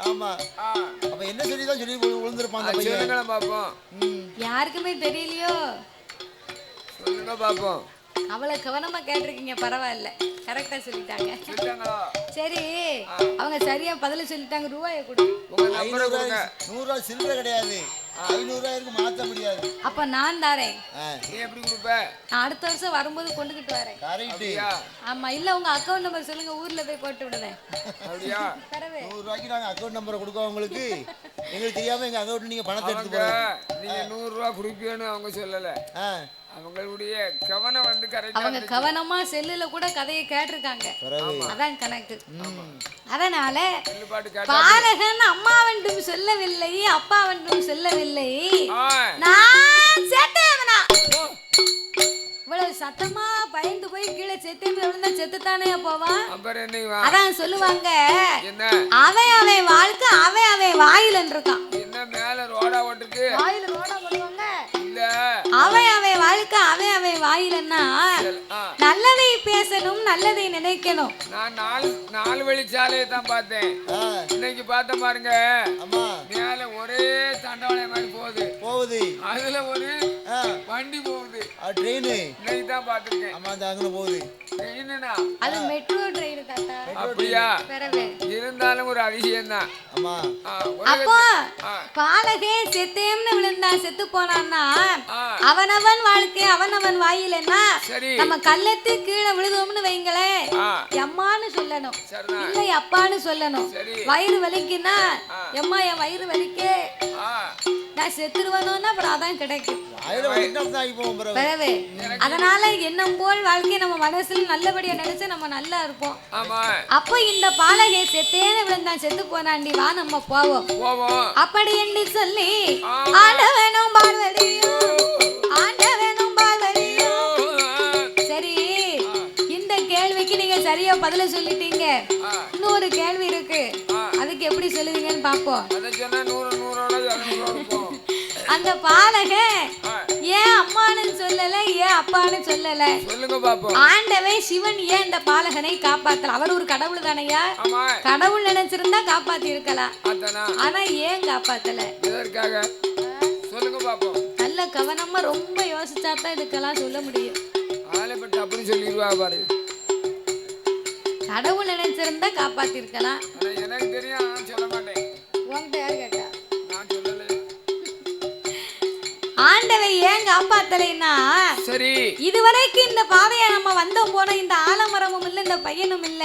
ஆமா. அப்ப என்ன சொல்லிதான் சொல்லி விழுந்திருப்பான் அந்த பையன்? சொல்லுங்க பாப்போம். யாருக்குமே தெரியலையோ? சொல்லுங்க பாப்போம். அவளை கவனமா கேட்டிருக்கீங்க, பரவாயில்ல, கரெக்டா சொல்லிட்டாங்க. சரி, அவங்க சரியா பதில சொல்லிட்டாங்க. ரூபாயை கொடு. 100 ரூபாய் சில்லறை கிடையாது, 500 ரூபாய்க்கு மாத்த முடியாது. அப்ப நான் தாரேன். நீ எப்படி கொடுப்ப? நான் அடுத்த வருஷம் வரும்போது கொண்டுகிட்டு வரேன். ஆமா, இல்ல உங்க அக்கவுண்ட் நம்பர் சொல்லுங்க, ஊர்ல போய் போட்டு விடுறேன். அப்படியா? 100 ரூபாய்க்கு நாங்க அக்கவுண்ட் நம்பரை கொடுக்க உங்களுக்கு, எங்களுக்கு தெரியாம எங்க அக்கவுண்ட் நீங்க பணத்தை எடுத்து போறீங்க. நீங்க 100 ரூபாய் கொடுப்பீங்கன்னு அவங்க சொல்லல. அவங்களுடைய கவனம் வந்து கரெக்டா, அவங்க கவனமா செல்லுல கூட கதையை கேட்டிருக்காங்க. அதான் கணக்கு. அதனால பாலகன் அம்மா வேண்டும் சொல்லவில்லை, அப்பா வேண்டும் சொல்லவில்லை, நான் செத்தேவனா. இவ்வளவு சத்தமா பயந்து போய் கீழே செத்தேன்னு விழுந்தா செத்துத்தானே போவான். அதான் சொல்லுவாங்க, அவன் அவன் வாழ்க்கை அவன் அவன் வாயில இருக்கான். என்ன மேல ரோடா ஓட்டுக்கு வாயில ரோடா போடுவாங்க. இல்ல, அவன் அவன் வாழ்க்கை அவன் அவன் வாயிலன்னா நல்லதை பேசணும், நல்லதை நினைக்கணும். நான் 4 வழி சாலையை தான் பார்த்தேன். இன்னைக்கு பார்த்த பாருங்க, மேல ஒரே தண்டவாளை மாதிரி போகுது, அதுல ஒரு வண்டி போகுது, ட்ரெயின். இன்னைக்கு தான் பார்த்திருக்கேன். ஆமா, அந்த அங்க போகுது. ட்ரெயினா? அது மெட்ரோ ட்ரெயின் தாத்தா. அப்படியா? இருந்தாலும் ஒரு அதிசயம் தான். ஆமா. அப்போ பாலகே செத்தேம்னு விழுந்தா, செத்து போனான்னா அவனவன் வாழ்க்கை அவனவன் வாயிலன்னா நம்ம கல்லத்து கீழே விழுதோம்னு வைங்களே, எம்மான்னு சொல்லணும், இல்லை அப்பான்னு சொல்லணும். வயிறு வலிக்குன்னா எம்மா என் வயிறு வலிக்கே, நான் செத்துருவனோன்னா அப்புறம் அதான் கிடைக்கும். அதனால எண்ணம் போல் வாழ்க்கையை நம்ம மனசுல நல்லபடியா நினைச்சு நம்ம நல்லா இருப்போம். அப்போ இந்த பாலகை செத்தேன்னு விழுந்தான், செத்து போனாண்டி, வா நம்ம போவோம். அப்படி என்று சொல்லி ஆண்டவனும் பார்வதியும், ஆண்டவனும் பார்வதியும். சரி, இந்த கேள்விக்கு நீங்க சரியா பதில சொல்லிட்டீங்க. இன்னொரு கேள்வி இருக்கு, அதுக்கு எப்படி சொல்லுவீங்கன்னு பாப்போம். அந்த பாலக ஏன் அம்மானு சொல்லல, ஏன் அப்பான்னு சொல்லல? சொல்லுங்க பாப்போம். ஆண்டவன் சிவன் ஏன் இந்த பாலகனை காப்பாத்தல? அவர் ஒரு கடவுள் தானையா? கடவுள் நினைச்சிருந்தா காப்பாத்தி இருக்கலாம், ஆனா ஏன் காப்பாத்தல? எதற்காக? சொல்லுங்க பாப்போம். நல்ல கவனமா ரொம்ப யோசிச்சா தான் இதுக்கெல்லாம் சொல்ல முடியும். ஆளைப்பட்டு அப்படி சொல்லிடுவா பாரு. கடவுள் நினைச்சிருந்தா காப்பாத்தி இருக்கலாம். எனக்கு தெரியும், நான் சொல்ல மாட்டேன். உன்கிட்ட யார் கேட்டா? நான் சொல்லல. ஆண்டவை ஏன் காப்பாத்தலைன்னா, சரி, இதுவரைக்கும் இந்த பாதையை நம்ம வந்தோம் போன, இந்த ஆலமரமும் இல்ல, இந்த பையனும் இல்ல.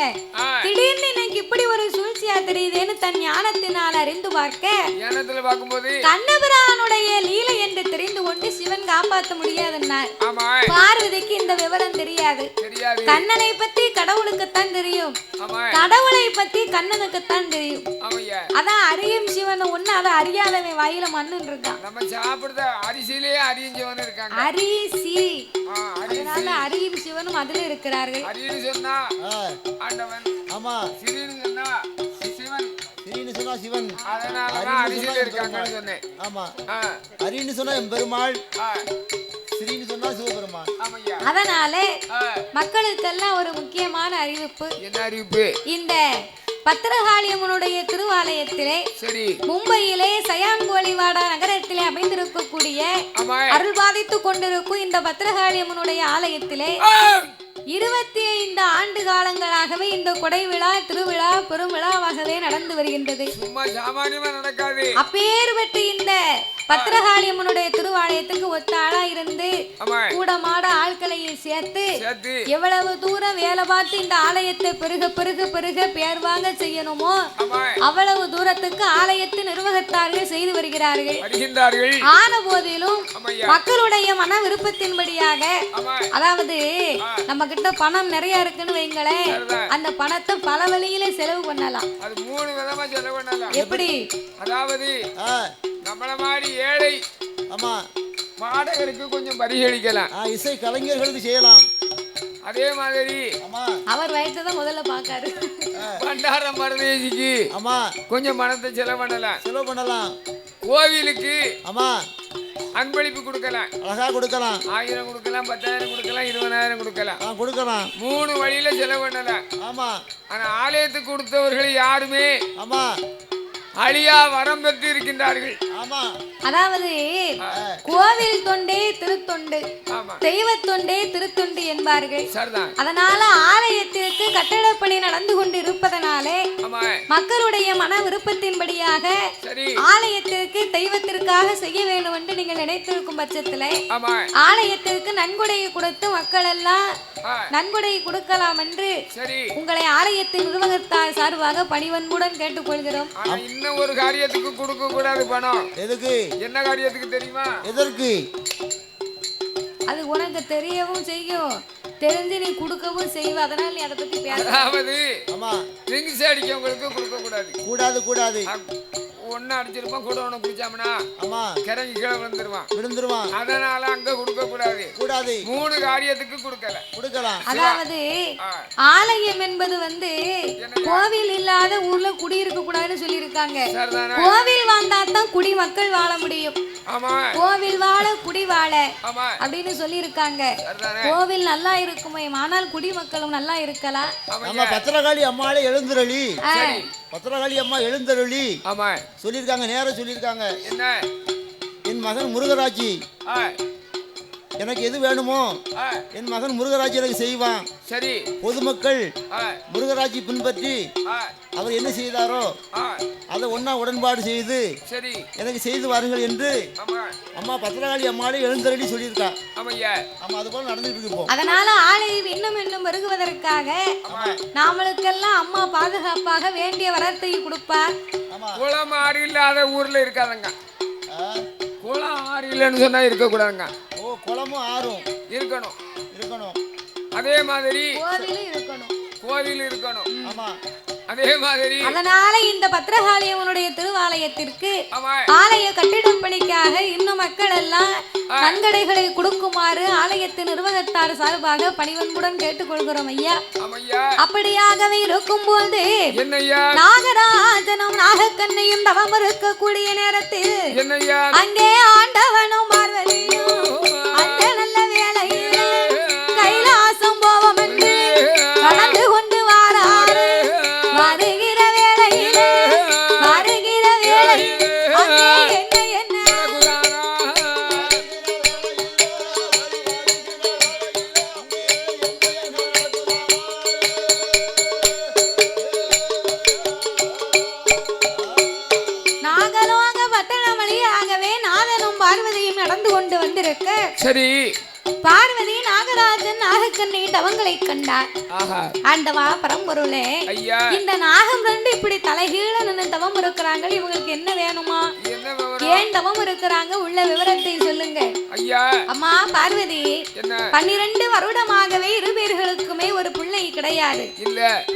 திடீர்னு எனக்கு இப்படி ஒரு சூழ்ச்சியா தெரியுதுன்னு தன் ஞானத்தினால் அறிந்து பார்க்க ஞானத்துல பார்க்கும்போது கண்ணபிரானுடைய லீலை என்று தெரிந்து கொண்டு சிவன் காப்பாற்ற முடியாதுன்னார். பார்வதிக்கு இந்த விவரம் தெரியாது. கண்ணனை பத்தி கடவுளுக்குத்தான் தெரியும், கடவுளை பத்தி கண்ணனுக்குத்தான் தெரியும். அதான் அறியும் சிவன் ஒண்ணு, அதை அறியாதவன் வாயில மண்ணுன்னு இருக்கான். நம்ம சாப்பிடுற அரிசியிலேயே அறியும் சிவன் இருக்காங்க. அரிசி, அதனால அறியும் சிவனும் அதுல இருக்கிறார்கள். அரின்னு சொன்னா ஆண்டவன், ஆமா சிறின்னு சொன்னா சிவன், சிறின்னு சொன்னா சிவன், அதனாலதான் அரிசியில இருக்காங்கன்னு சொன்னேன். ஆமா அரின்னு சொன்னா எம்பெருமாள், சிறின்னு சொன்னா சிவபெருமான். அதனால மக்களுக்கெல்லாம் ஒரு முக்கியமான அறிவிப்பு. என்ன அறிவிப்பு? இந்த பத்திரகாளியம்மனுடைய திருவாலயத்திலே மும்பையிலே சயான்கோழிவாடா நகரத்திலே அமைந்திருக்கக்கூடிய அருள் பாதித்துக் கொண்டிருக்கும் இந்த பத்திரகாளியம்மனுடைய ஆலயத்திலே 25 ஆண்டு காலங்களாகவே இந்த கொடை விழா திருவிழா பெரும் விழாவாகவே நடந்து வருகின்றது. அப்பேற்பட்ட இந்த பத்திரகாளியம்மனுடைய திருவாலயத்துக்கு ஒத்த ஆளா இருந்து கூடமாட ஆட்களை சேர்த்து எவ்வளவு தூரம் வேலை பார்த்து இந்த ஆலயத்தை பெருக பெருக பெருக பேர் வாங்க செய்யணுமோ அவ்வளவு தூரத்துக்கு ஆலயத்தின் நிர்வாகத்தார்கள் செய்து வருகிறார்கள். ஆன போதிலும் மக்களுடைய மன விருப்பத்தின்படியாக, அதாவது நம்ம கிட்ட பணம் நிறைய இருக்குன்னு வைங்களேன், அந்த பணத்தை பல வழியில செலவு பண்ணலாம். அது 3 விதமா செலவு பண்ணலாம். எப்படி? அதாவது நம்மள மாதிரி ஏழை பாடகருக்கு கொஞ்சம் பரிசளிக்கலாம், இசை கலைஞர்களுக்கு செய்யலாம். அதே மாதிரி அவர் வயிற்றுதான் முதல்ல பாக்காரு. பண்டாரம் பரதேசிக்கு கொஞ்சம் பணத்தை செலவு பண்ணலாம். கோவிலுக்கு அன்பளிப்பு கொடுக்கலாம், அழகா கொடுக்கலாம். 1000 கொடுக்கலாம், 10,000 கொடுக்கலாம், 20,000 கொடுக்கலாம். 3 வழியில செலவு பண்ணலாம். ஆமா. ஆனா ஆலயத்துக்கு கொடுத்தவர்கள் யாருமே அழியா வரம் பெற்று இருக்கின்றார்கள். அதாவது கோவில் தொண்டே திருத்தொண்டு, தெய்வ தொண்டே திருத்தொண்டு என்பார்கள். அதனால ஆலயத்திற்கு கட்டடப்பணி நடந்து கொண்டு இருப்பதனாலே மக்களுடைய மன விருப்பத்தின்படியாக ஆலயத்திற்கு தெய்வத்திற்காக செய்ய வேண்டும் என்று நீங்கள் நினைத்திருக்கும் பட்சத்திலே ஆலயத்திற்கு நன்கொடையை கொடுத்து மக்கள் எல்லாம் நன்கொடை கொடுக்கலாம் என்று உங்களை ஆலயத்தின் நிர்வாகத்தார் சார்பாக பணிவன்புடன் கேட்டுக்கொள்கிறோம். இன்னும் ஒரு காரியத்துக்கு கொடுக்க கூடாது பணம். எதுக்கு? என்ன காரியத்துக்கு தெரியுமா? எதற்கு? அது உனக்கு தெரியவும் செய்யும், தெரிஞ்சு நீ கொடுக்கவும் செய்வ. அதனால நீ அதை பத்தி பேச. அதாவது ட்ரிங்க்ஸ் அடிக்கவங்களுக்கு கொடுக்க கூடாது. கூடாது. ஒன்னு அடிச்சிருப்பான், கூட ஒண்ணு குடிச்சாமனா கிறங்கி கீழே விழுந்துருவான். அதனால அங்க கொடுக்க கூடாது. 3 காரியத்துக்கு கொடுக்கலாம். அதாவது ஆலயம் என்பது வந்து கோவில் இல்லாத ஊர்ல குடியிருக்க கூடாதுன்னு சொல்லி இருக்காங்க. கோவில் வாழ்ந்தாதான் குடிமக்கள் வாழ முடியும். கோவில் வாழ குடி வாழ அப்படின்னு சொல்லி இருக்காங்க. கோவில் நல்லா இருக்குமே, ஆனால் குடிமக்களும் நல்லா இருக்கலாம். பத்திரகாளி அம்மாளே எழுந்துருளி, பத்திரகாளி அம்மா எழுந்தருளி சொல்லியிருக்காங்க, நேரம் சொல்லியிருக்காங்க. என்ன? என் மகன் முருகராஜி எனக்கு எது வேணுமோ என் மகன் முருகராஜி எனக்கு செய்வான். சரி. பொதுமக்கள் முருகராஜி பின்பற்றி அவர் என்ன செய்தாரோ அதை ஒன்னா உடன்பாடு செய்து எனக்கு செய்து வாருங்கள் என்று அம்மா பத்திரகாளி அம்மாளே எழுந்தருளி சொல்லியிருக்கா. ஆமா, அது போல நடந்துட்டு இருக்கு. அதனால ஆலயம் இன்னும் வருகுவதற்காக நாமளுக்கெல்லாம் அம்மா பாதுகாப்பாக வேண்டிய வரத்தை கொடுப்பார். குளம் ஆறு இல்லாத ஊர்ல இருக்காதங்க. குளம் ஆறு இல்லைன்னு சொன்னா இருக்க கூடாதுங்க. குளமும் ஆறும் இருக்கணும். அதே மாதிரி கோவில் இருக்கணும். ஆமா. அதே மாதிரி அதனால இந்த பத்திரகாளியம்மனுடைய திருவாலயத்திற்கு ஆலய கட்டிடம் பணிக்காக இன்னும் மக்கள் எல்லாம் நன்கொடைகளை கொடுக்குமாறு ஆலயத்தின் நிர்வாகத்தார் சார்பாக பணிவன்புடன் கேட்டுக்கொள்கிறோம் ஐயா. அப்படியாகவே இருக்கும் போது நாகராஜனும் நாகக்கண்ணையும் தவம் இருக்கக்கூடிய நேரத்தில் அங்கே ஆண்டவனும் பார்வதியும் அந்த நல்ல வேளையில் கைலாசம் போவோம் என்று கடந்து கொண்டு வாராரு. வருகிற வேளையில் அங்கே என்ன நாகலோக பட்டணம் வழியாகவே நாதனும் பார்வதியும் நடந்து கொண்டு வந்திருக்க. சரி. பார்வதி நாக நாகராஜன் நாகக்கண்ணை தவங்களை கண்டார். ஆண்டவா பரம்பொருளே, இந்த நாகம் ரெண்டு இப்படி தலைகீழ நின்று தவம் இருக்கிறாங்க, இவங்களுக்கு என்ன வேணுமா? ஏன் தவம் இருக்கிறாங்க? உள்ள விவரத்தை சொல்லுங்க. அம்மா பார்வதி, 12 வருடமாகவே இருவேர்களுக்குமே ஒரு பிள்ளை கிடையாது.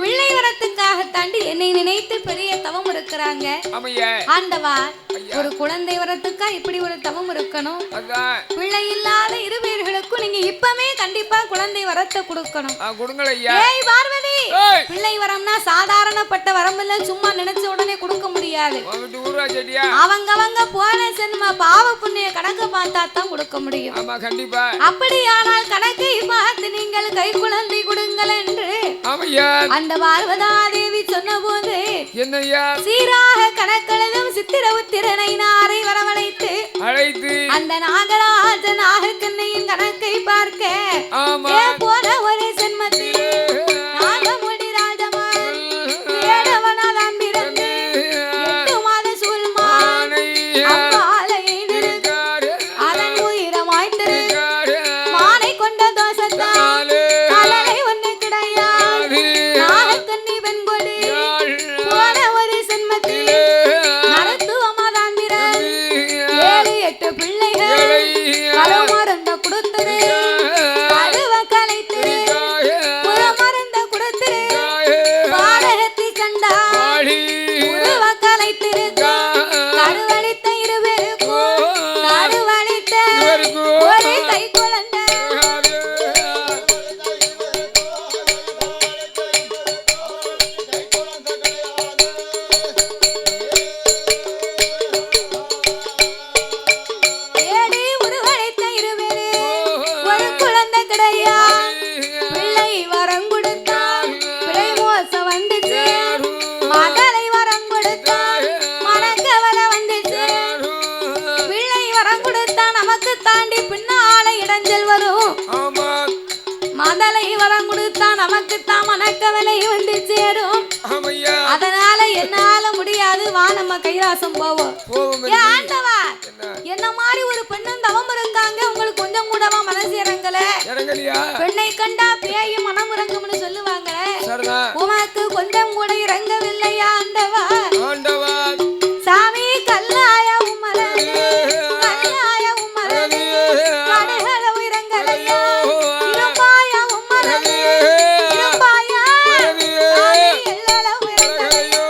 பிள்ளை வரத்துக்காக தாண்டி என்னை நினைத்து பெரிய தவம் இருக்கிறாங்க. ஆண்டவா, ஒரு குழந்தை வரத்துக்கா இப்படி ஒரு தவம் இருக்கணும். பிள்ளை இல்லாத இருவேர்களுக்கும் நீங்க இப்பவே கண்டிப்பா குழந்தை வரத்தை கொடுக்கணும். ஏய் பார்வதி, பிள்ளை வரம்னா சாதாரணப்பட்ட வரம் இல்ல, சும்மா நினைச்ச உடனே கொடுக்க முடியாது. அவங்க போன ஜென்ம பாவ புண்ணிய கணக்கு பார்த்தா தான் கொடுக்க முடியும். அப்படியானால் கணக்கை பார்த்து நீங்கள் கை குழந்தை கொடுங்கள் என்று அந்த பார்வதா தேவி சொன்ன போது சீராக கணக்கெழுதும் சித்திர உத்திரனை நாரை வரவழைத்து அந்த நாகராஜ நாகக்கண்ணையின் கணக்கை பார்க்க போன ஒரு ஜென்மத்தில் நாகமுடி ராஜமான் ஏழவனாதான் பிறந்து 8 மாத சூழ்மான் அம்பாலை அதன் உயிரமாய்த்து மானை கொண்ட தோஷத்தால் கலலை ஒன்று கிடையாது. நாகக்கண்ணி பெண்கொடி போன ஒரு ஜென்மத்தில் மருத்துவமாதான் பிறந்து 7-8 பிள்ளைகள் கலமருந்த கொடுத்தது, கழுவ கலைத்தது, புறமருந்த கொடுத்தது, பாடகத்தை கண்டா உருவ கலைத்திருக்க கருவழித்த இருவருக்கும் கருவழித்த ஒரு கை குழந்தை. ஏடி உருவழித்த இருவரு ஒரு குழந்தை கிடையாது. பிள்ளை வரம் கொடுத்தான், பிள்ளை மோசம் வந்துச்சு. மகளை வரம் கொடுத்தான், மனக்கவலை வந்துச்சு. பிள்ளை வரம் கொடுத்தா நமக்கு தாண்டி பின்னால இடைஞ்சல் வரும். மதலை வரம் கொடுத்தா நமக்கு தான் மனக்கவலை வந்து சேரும். அதனால என்னால முடியாது, வா நம்ம கைலாசம் போவோம். ஆண்டவா, என்ன மாதிரி ஒரு பெண்ணும் தவம் இருக்காங்க, உங்களுக்கு கொஞ்சம் கூடவா மனசு இறங்கல? பெண்ணை கண்டா பேயும் மனம் இறங்கும்னு சொல்லுவாங்களே, உனக்கு கொஞ்சம் கூட இறங்கவில்லையா ஆண்டவா? சாமி கல்லாய உம்மரது கல்லாய உம்மரது கடுகள இறங்கலையா? இருப்பாய உம்மரது இருப்பாயா? சாமி எல்லளவு இறங்கலையோ?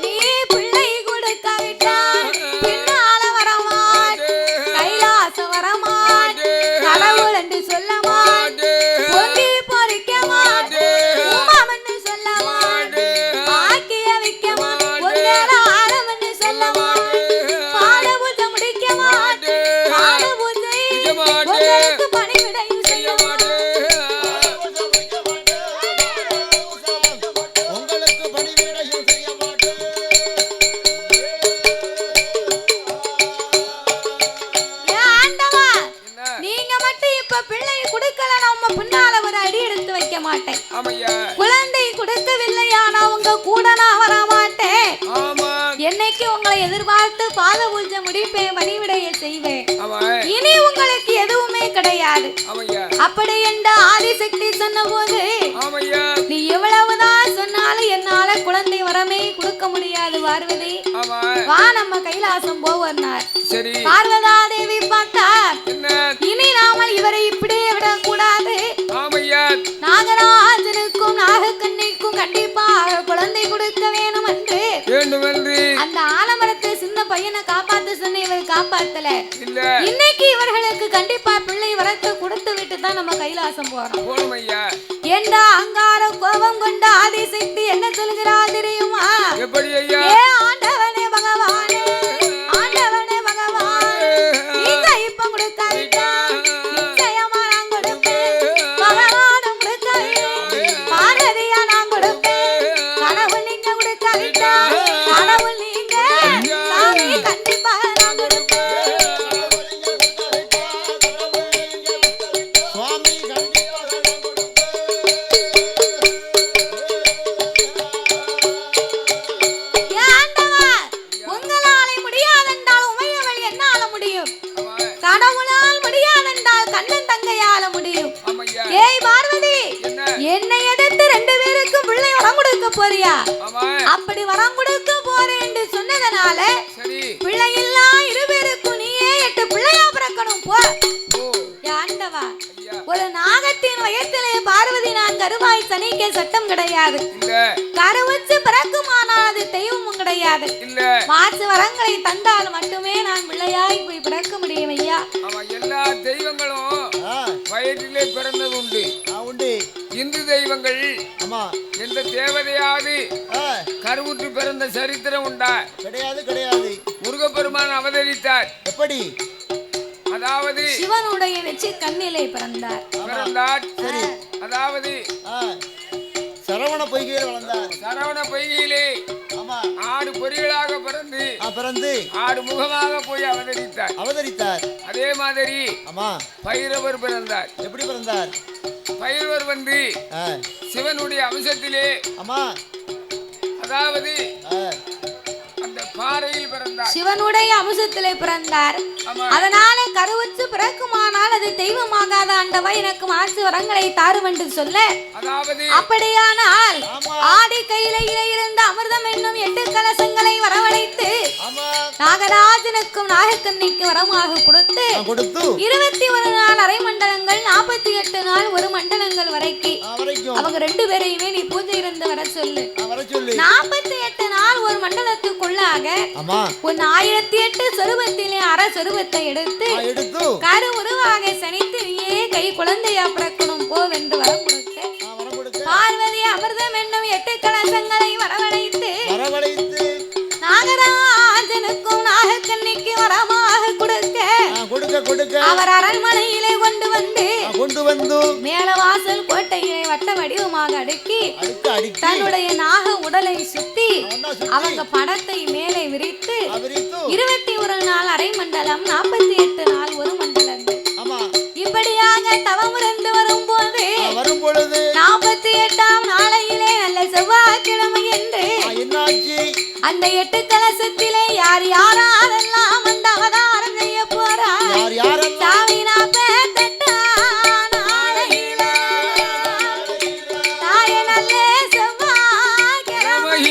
நீ பிள்ளை கொடுக்காவிட்டா பின்னால வரமாட், கைலாச வரமாட், கடவுள் என்று சொல்ல மாட், பொங்கி பொறிக்க மாட், உமாம் என்று சொல்ல மாட், ஆக்கிய வைக்க மாட், ஒன்னேல ஆழம் என்று சொல்ல மாட், பாட பூஜை முடிக்க மாட், பாட பூஜை உங்களுக்கு பணிவிடையும் செய்ய மாட். உங்களுக்கு பணிவிடையும் செய்ய மாட்டேன். ஆண்டவா, நீங்க மட்டும் இப்ப பிள்ளை கொடுக்கல, நம்ம பின்னால ஒரு அடி எடுத்து வைக்க மாட்டேன். குழந்தை கொடுக்கவில்லையானா உங்க கூட நான் வர மாட்டேன். என்னைக்கு உங்களை எதிர்பார்த்து பாத பூஜை முடிப்பேன், பணிவிடைய செய்வேன். இனி உங்களுக்கு எதுவுமே கிடையாது. அப்படி என்ற ஆதிசக்தி சொன்ன போது நீ எவ்வளவுதான் சொன்னாலும் என்னால குழந்தை வரமே கொடுக்க முடியாது பார்வதி. வா நம்ம கைலாசம் போவன்னார். பார்வதா தேவி பார்த்தா இனி நாமல் இவரை இப்படியே விடக்கூடாது. நாகராஜனுக்கும் நாகக்கண்ணிக்கும் கண்டிப்பாக குழந்தை கொடுக்க வேணும் என்று அந்த ஆலமரத்தை சின்ன பையனை காப்பாத்து சொன்ன இவர் காப்பாத்தல. இன்னைக்கு இவர்களுக்கு கண்டிப்பா பிள்ளை வரத்தை கொடுத்து விட்டு தான் நம்ம கைலாசம் போறோம். என்ற அங்கார கோபம் கொண்ட ஆதிசக்தி என்ன சொல்கிறா தெரியுமா? ஏ ஆண்டவனே பகவானே, ஆண்டவனே பகவான், நீங்க இப்ப கொடுக்காவிட்டா நிச்சயமா நான் கொடுப்பேன். பகவானும் கொடுக்காவிட்டா பார்வதியா நான் கொடுப்பேன். கடவுள் நீங்க கொடுக்காவிட்டா கடவுள் நீங்க சாமி கண்டிப்பாக நான் கொடுப்பேன். சுவாமி கண்டிப்பாக நான் கொடுப்பேன். ஏய் பார்வதி, என்னை எதிர்த்து 2 பேருக்கும் பிள்ளை வரம் கொடுக்க போறியா? அப்படி வரம் கொடுக்க போறேன் என்று சொன்னதனால பிள்ளை இல்லா 2 பேருக்கும் நீயே 8 பிள்ளையா பிறக்கணும் போ. ஆண்டவா, ஒரு நாகத்தின் வயத்திலே பார்வதி நான் கருவாய் சனிக்க சட்டம் கிடையாது. கருவச்சு பிறக்குமானால் அது தெய்வமும் கிடையாது. மாற்று வரங்களை தந்தால் மட்டுமே நான் பிள்ளையாய் போய் பிறக்க முடியும் ஐயா. எல்லா தெய்வங்களும் வயிற்றிலே பிறந்தது உண்டு. இந்து தெய்வங்கள் எந்த தேவதையாவது கருவுற்று பிறந்த சரித்திரம் உண்டா? கிடையாது, கிடையாது. முருகப்பெருமான் அவதரித்தார். எப்படி? அதாவது சிவனுடைய நெற்றி கண்ணிலே பிறந்தார். சரி. அதாவது சரவண பொய்கையிலே வளர்ந்தார். சரவண பொய்கையிலே ஆடு பொறிகளாக பிறந்து ஆடு முகமாக போய் அவதரித்தார். அதே மாதிரி பைரவர் பிறந்தார். எப்படி பிறந்தார்? பைரவர் வந்து சிவனுடைய அம்சத்திலே அதாவது அந்த பாறையில் பிறந்தார். சிவனுடைய அம்சத்திலே பிறந்தார். அதனால கருவுற்று பிறக்குமானால் அது தெய்வமாகாத ஆண்டவா எனக்கு மாற்று வரங்களை தாரும் என்று சொல்ல, அப்படியானால் ஆடி கையிலே இருந்த அமிர்தம் என்னும் 8 கலசங்களை வரவழைத்து நாகராஜனுக்கும் நாகக்கண்ணிக்கு வரமாக கொடுத்து 21 நாள் அரை மண்டலங்கள் 48 நாள் ஒரு மண்டலங்கள் வரைக்கும் அவங்க 2 பேரையுமே நீ பூஜை இருந்து வர சொல்லு. 48 நாள் ஒரு மண்டலத்துக்குள்ளாக உன் 1008 சொருபத்திலே அரை சொருபத்தை எடுத்து கரு உருவாக சனித்து நீயே கை குழந்தையா பிறக்கணும் போவென்று வரம் கொடுக்க பார்வதி அமிர்தம் என்னும் 8 கலசங்களை வரவழைத்து நாகராஜனுக்கும் நாகக்கண்ணிக்கு வரமாக கொடுக்க அவர் அரண்மனையிலே கொண்டு வந்து மேலவாசல் கோட்டையிலே வட்ட வடிவமாக அடுக்கி தன்னுடைய நாக உடலை சுத்தி அவங்க படத்தை மேலே விரித்து 21 நாள் அரை மண்டலம் 48 நாள் ஒரு மண்டலங்கள் இப்படியாக தவமிருந்து வரும்போது 48ஆம் நாளையிலே நல்ல செவ்வாய்க்கிழமை என்று அந்த 8 கலசத்திலே யார் யாரெல்லாம் அந்த அவதாரம் செய்ய போறார் சாமினா பேத்தட்டா நாளையில தாய நல்ல செவ்வாய்க்கிழமை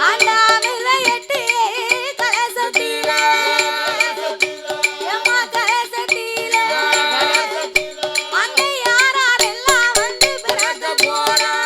அந்த அமிர்த 8 கலசத்திலே எம்மா கலசத்திலே அங்கே யாரெல்லாம் வந்து பிறக்க போறார்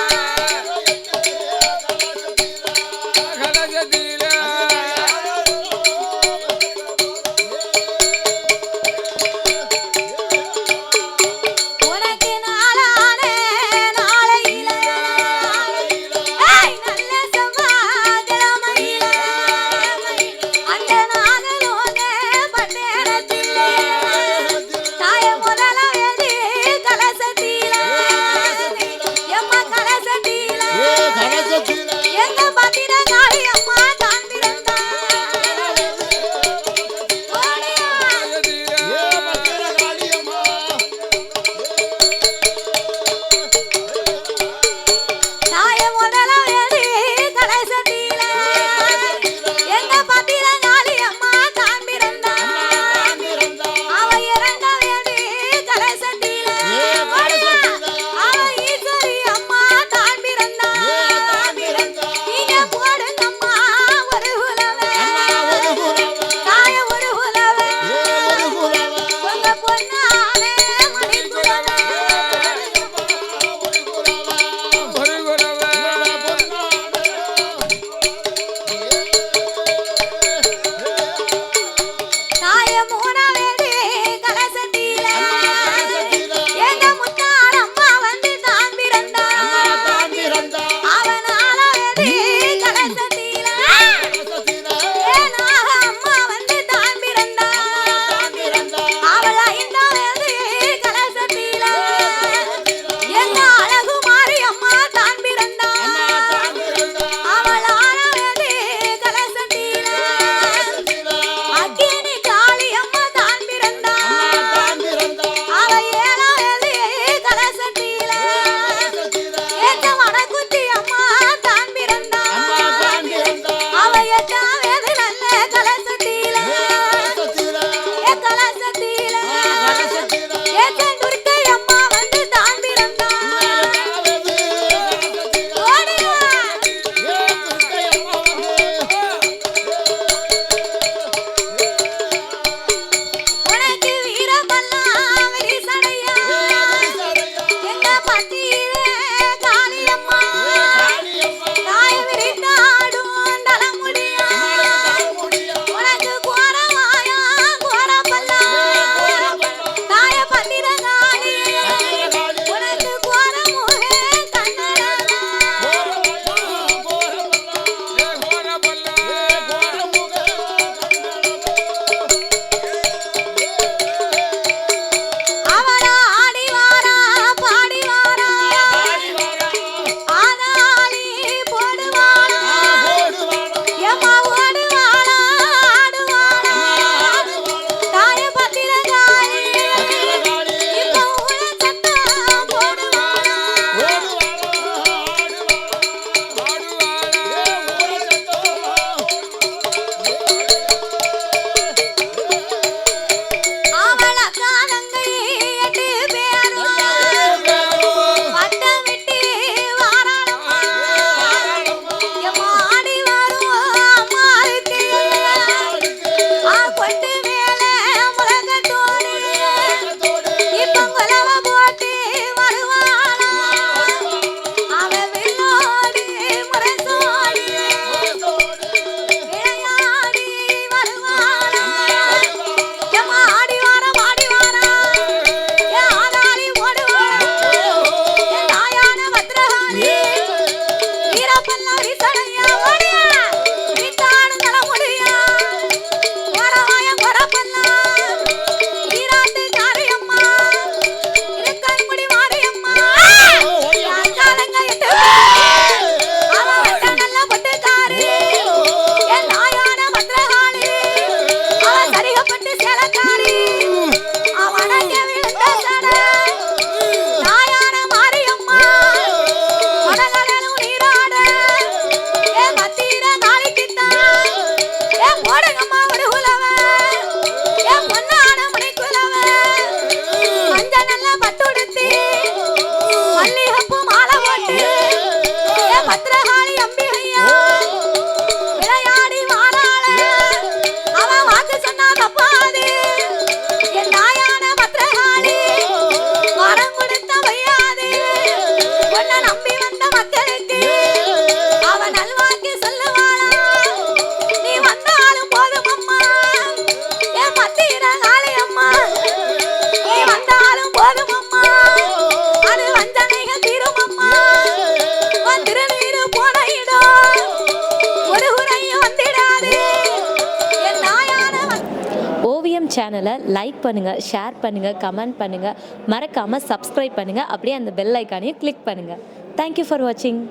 சேனலை லைக் பண்ணுங்கள், ஷேர் பண்ணுங்கள், கமெண்ட் பண்ணுங்கள், மறக்காமல் சப்ஸ்கிரைப் பண்ணுங்கள். அப்படியே அந்த பெல் ஐக்கானையும் கிளிக் பண்ணுங்கள். தேங்க்யூ ஃபார் வாட்சிங்.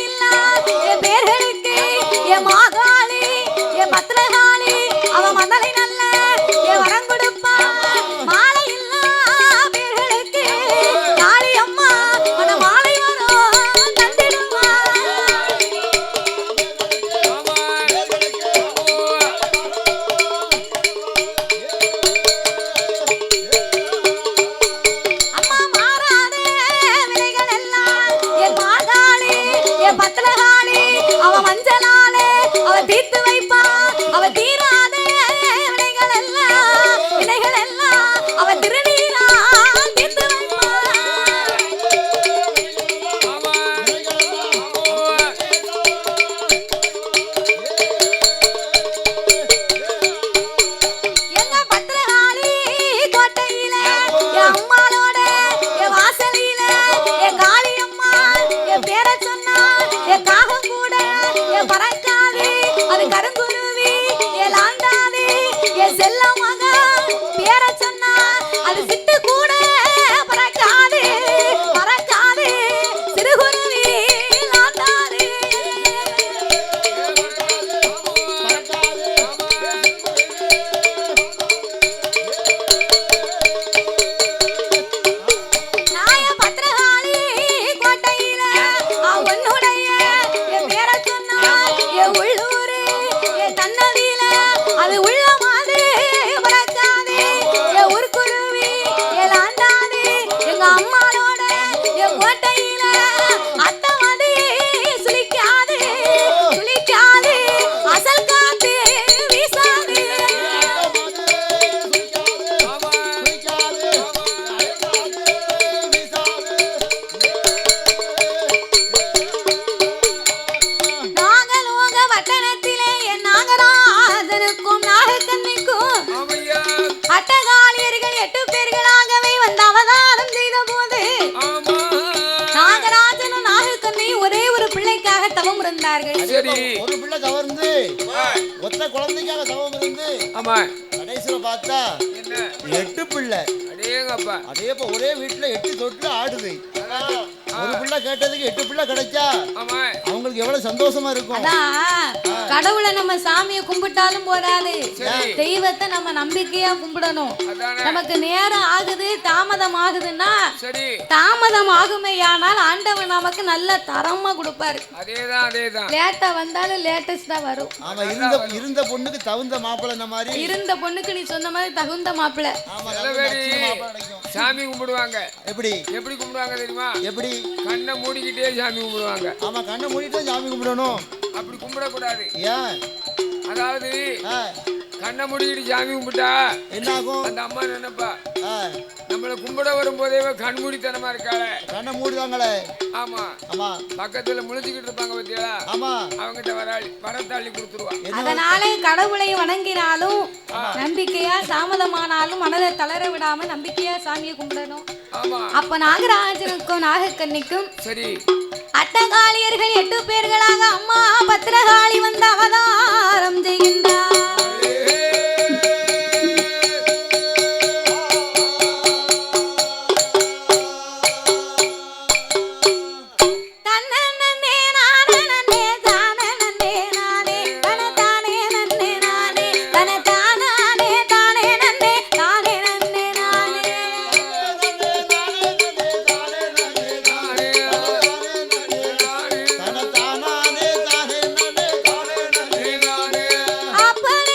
இல்லா என் பேர்களுக்கு என் மாகாளி என் பத்திரகாளி அவ மதலை நல்ல என் வரம் கொடுப்பா மாலை இல்லா பேர்களுக்கு காளி அம்மா அந்த மாலை வரும் தந்திடுமா அம்மா மாறாதே விலைகள் எல்லாம் என் மாகாளி என் பத்திரகாளி அவ மஞ்சளாலே அவ தீர்த்து வைப்பா அவ தீராதே வினைகள் எல்லாம் அவ திருநீரா தீர்த்து வைப்பா எங்க பத்திரகாளி கோட்டையில என் அம்மாளோட என் வாசலில என் காளி அம்மா என் பேரை சொன்னா என் காகம் கூட என் பறக்காது அது கருங்குருவி என் லாண்டாது என் செல்ல மகா பேரை சொன்னா அது சிட்டு கூட பறக்காது பறக்காது சிறுகுருவி லாண்டாது நாய பத்திரகாளி கோட்டையில உன்னுடைய என் பேரை சொன்னா என் உள்ளூரு என் தன்னதியில அது உள்ள மாதிரி பறக்காது என் ஊர்க்குருவி என் ஆண்டாது எங்க அம்மாளோட என் கோட்டையில அத்தை மாதிரி சுளிக்காது சுளிக்காது அசல் காத்து வீசாது நாங்கள் உங்க வட்டணத்திலே என் நாகராஜனுக்கும் நாகக்கண்ணிக்கும் ஆமையா அட்டகாளியர்கள் 8 பேர்களாகவே வந்து அவதாரம் செய்த போது ஆமா நாகராஜனும் நாகக்கண்ணியும் ஒரே ஒரு பிள்ளைக்காக தவம் இருந்தார்கள் சரி ஒரு பிள்ளை கவர்ந்து ஒத்த குழந்தைக்காக தவம் இருந்து ஆமா கடைசியில பார்த்தா என்ன 8 பிள்ளை அடேங்கப்பா அதே ஒரே வீட்டுல 8 தொட்டில ஆடுது ஒரு பிள்ளை கேட்டதுக்கு 8 பிள்ளை கிடைச்சா ஆமா அவங்களுக்கு எவ்வளவு சந்தோஷமா இருக்கும் அதான் கடவுளை நம்ம சாமியை கும்பிட்டாலும் போதாது சரி. தெய்வத்தை நம்ம நம்பிக்கையா கும்பிடணும் அதானே நமக்கு நேரம் ஆகுது தாமதம் ஆகுதுன்னா சரி தாமதம் ஆகுமையானால் ஆண்டவன் நமக்கு நல்ல தரமா கொடுப்பாரு அதேதான் லேட்டா வந்தாலும் லேட்டஸ்டா வரும் ஆமா இருந்த பொண்ணுக்கு தகுந்த மாப்பிள்ளை இந்த மாதிரி இருந்த பொண்ணுக்கு நீ சொன்ன மாதிரி தகுந்த மாப்பிள்ளை ஆமா சில நல்ல பேரு நச்சுன்னு மாப்பிள்ளை கிடைக்கும். சாமி கும்பிடுவாங்க எப்படி எப்படி கும்பிடுவாங்க தெரியுமா எப்படி கண்ணை மூடிக்கிட்டே சாமி கும்பிடுவாங்க ஆமா கண்ணை மூடிட்டு சாமி கும்பிடணும் அப்படி கும்பிடக்கூடாது ஏன் அதாவது ஆ, கண்ணை மூடிக்கிட்டு சாமி கும்பிட்டா என்ன ஆகும் அந்த அம்மா நினைப்பா ஆ, நம்மளை கும்பிட வரும்போதே கண்மூடித்தனமா இருக்காளே கண்ணை மூடுதாங்களே ஆமா ஆமா பக்கத்துல முழிச்சுக்கிட்டு இருப்பாங்க பத்தியா ஆமா அவங்கிட்ட வரத்தாளி கொடுத்துருவா அதனாலே கடவுளை வணங்கினாலும் நம்பிக்கையா தாமதமானாலும் மனதை தளர விடாம நம்பிக்கையா சாமியை கும்பிடணும் ஆமா அப்ப நாகராஜனுக்கும் நாகக்கண்ணிக்கும் சரி அட்டகாளியர்கள் 8 பேர்களாக அம்மா பத்திரகாளி வந்து அவதாரம் செய்கின்றார் தன்னன்னே நானே தானே நானே தனதானே நன்னே நானே தனதானே தானே நன்னே தானே நன்னே நானே தனதானே தானே நானே தானே நானே. அப்பனே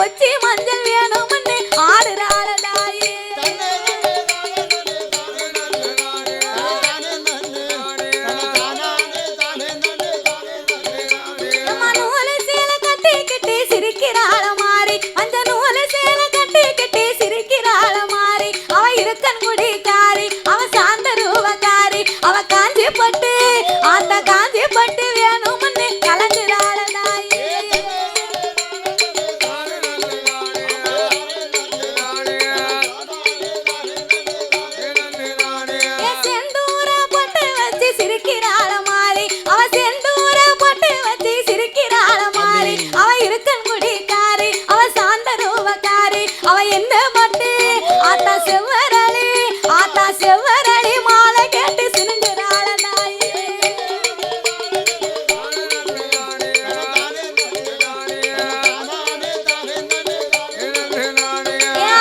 கொச்சி மஞ்சள் வேணும்னு ஆடுறாள தாயே நூலு சேலை கட்டிக்கிட்டு சிரிக்கிறாள மாறி அந்த நூலு சேலை கட்டிக்கிட்டு சிரிக்கிறாள மாறி அவ இருக்கன் குடிக்காரி அவ சாந்த ரூபக்காரி அவ காஞ்சி பட்டு அந்த காஞ்சி பட்டு வேணும்னு கலங்குறாள தாயே செந்தூர பொட்டு வச்சு சிரிக்கிறாள மாறி அவ செந்தூர பொட்டு வச்சு சிரிக்கிறாள மாறி அவ இருக்கன் குடிக்காரி அவ சாந்த ரூபக்காரி அவ என்ன பட்டு ஆத்தா செவ்வரளி மாலை கேட்டு சினுங்குறாள தாயே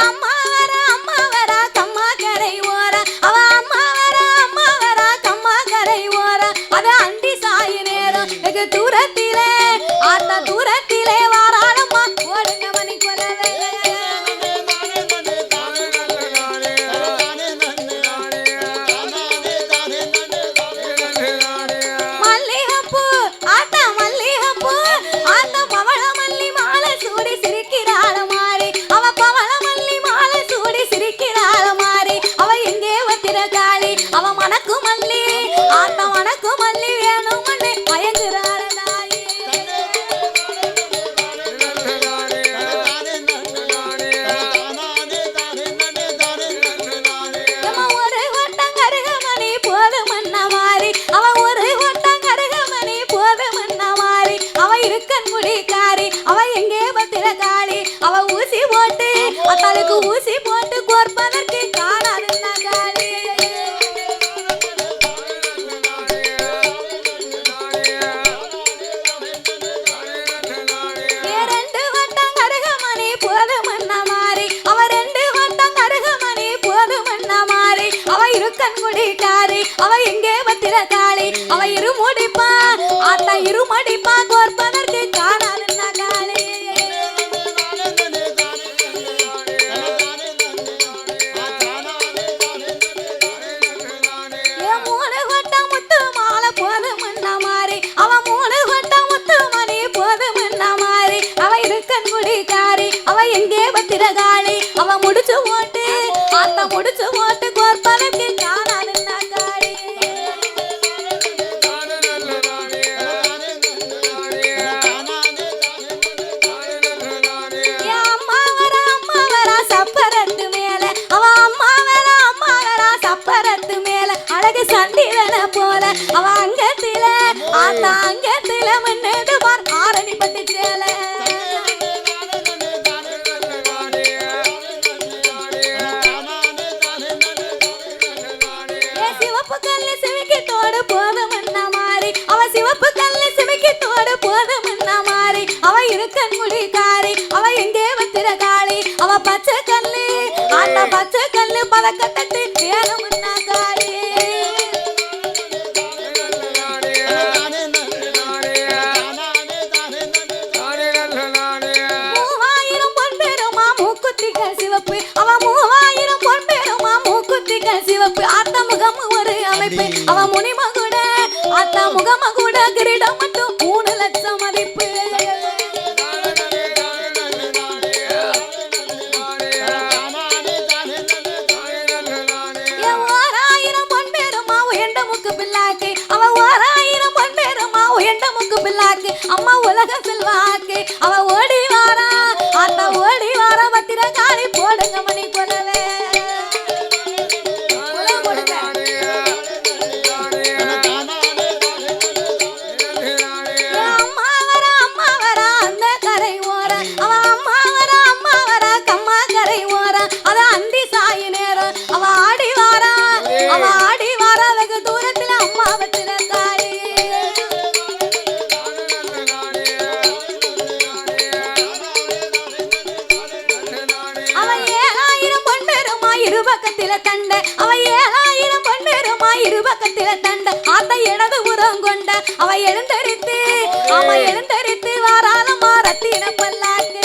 அம்மா வரா கம்மா கரை ஓர அவ அம்மா வரா கம்மா கரை ஓர அது அண்டி சாயி நேரம் வெகு தூரத்திலே ஆத்தா தூரத்திலே வாராளம்மா ஓடுங்க மணி கொலவே மல்லிகைப்பூ ஆத்தா மல்லிகைப்பூ ஆத்தா பவள மல்லி மாலை சூடி சிரிக்கிறாள மாறி அவ பவள மல்லி மாலை சூடி சிரிக்கிறாள மாறி அவ எங்கே வத்திர காளி அவ மணக்கு மல்லி ஆத்தா மணக்கு மல்லி வேணும்னு மயங்குறாள தாயே ஒரு வட்டம் கருகமணி போதுமன்ன மாறி அவ ஒரு வட்டம் கருகமணி போதுமன்ன மாறி அவ இருக்கன் குடிக்காரி அவ எங்கே பத்திர காளி அவ ஊசி போட்டு அத்தாளுக்கு ஊசி போட்டு கோர்ப்பதற்கு காணாதுன்னா காளி ரெண்டு வட்டம் கருகமணி போதுமன்ன மாறி அவ ரெண்டு வட்டம் கருகமணி போதுமன்ன மாறி அவ இருக்கன் குடிக்காரி அவ எங்கே பத்திர காளி அவ இருமுடிப்பா ஆத்தா இருமடிப்பா கோர்ப்பதற்கு காணாதுன்னா காளி மூணு வட்டம் முத்து மாலை போதுமன்ன மாறி அவ மூணு வட்டம் முத்து மணி போதுமன்ன மாறி அவ இருக்கன் குடிக்காரி அவ எங்கே பத்திர காளி அவ முடிச்சு போட்டு ஆத்தா முடிச்சு போட்டு கோர்ப்பதற்கு காணாதுன்னா காளி அம்மா வரா சப்பரத்து மேல அவ அம்மா வரா சப்பரத்து மேல அழகு சண்டிவன போல அவ அங்கத்தில ஆத்தா அங்கத்தில முன்னது பார் ஆரணி பட்டு சேல சிவப்பு கல்லு சிமிக்கி தோடு போதுமன்ன மாறி அவ சிவப்பு கல்லு சிமிக்கி தோடு போதுமன்ன மாறி அவ இருக்கன் குடிக்காரி அவ எங்கே வத்திர காளி அவ பச்சை கல்லு ஆத்தா பச்சை கல்லு பதக்கத்தட்டு வேணும்னா காளி மூவாயிரம் பொன் பெருமா மூக்குத்திகள் சிவப்பு அவ மூவாயிரம் பொன் பெருமா மூக்குத்திகள் சிவப்பு ஆத்தா முகம் ஒரு அமைப்பு அவ முனிமகுட ஆத்தா முகமகுட கிரீடம் மட்டும் 3 லட்சம் மதிப்பு ஓராயிரம் பொன் பெருமா உயர்ந்த முக்கு பிள்ளாக்கு அவ ஓராயிரம் பொன் பெருமா உயர்ந்த முக்கு பிள்ளாக்கு அம்மா உலக செல்வாக்கு அவ ஓடி வாரா ஆத்தா ஓடி வாரா பத்திர காளி போடுங்க மணி கொலவே அம்மா வரா அந்த கரை ஓர அவ அம்மா வரா கம்மா கரை ஓர அத அந்தி சாயி நேரம் அவ ஆடி வாரா வெகு தூரத்துல அம்மா வச்சிர காளி அவ 7000 பொன் பெருமா இரு பக்கத்தில தண்ட அவ 7000 பொன் பெருமா இரு பக்கத்தில தண்ட ஆத்த இடது புறம் கொண்ட அவ எழுந்தரித்து வாராளமா ரத்தின பல்லாக்கு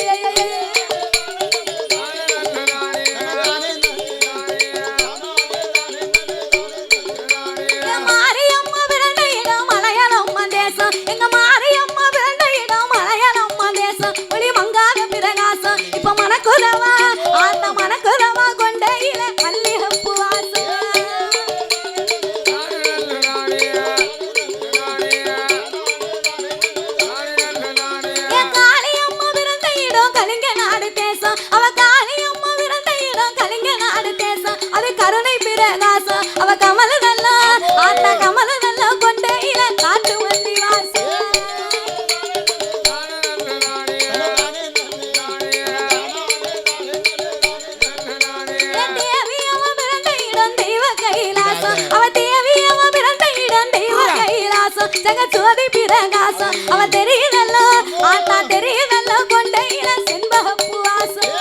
ஜெக ஜோதி பிரகாசம் அவ தெரியுதல்லோ ஆத்தா தெரியுதல்லோ கொண்டையில செண்பகப்பூ வாசம்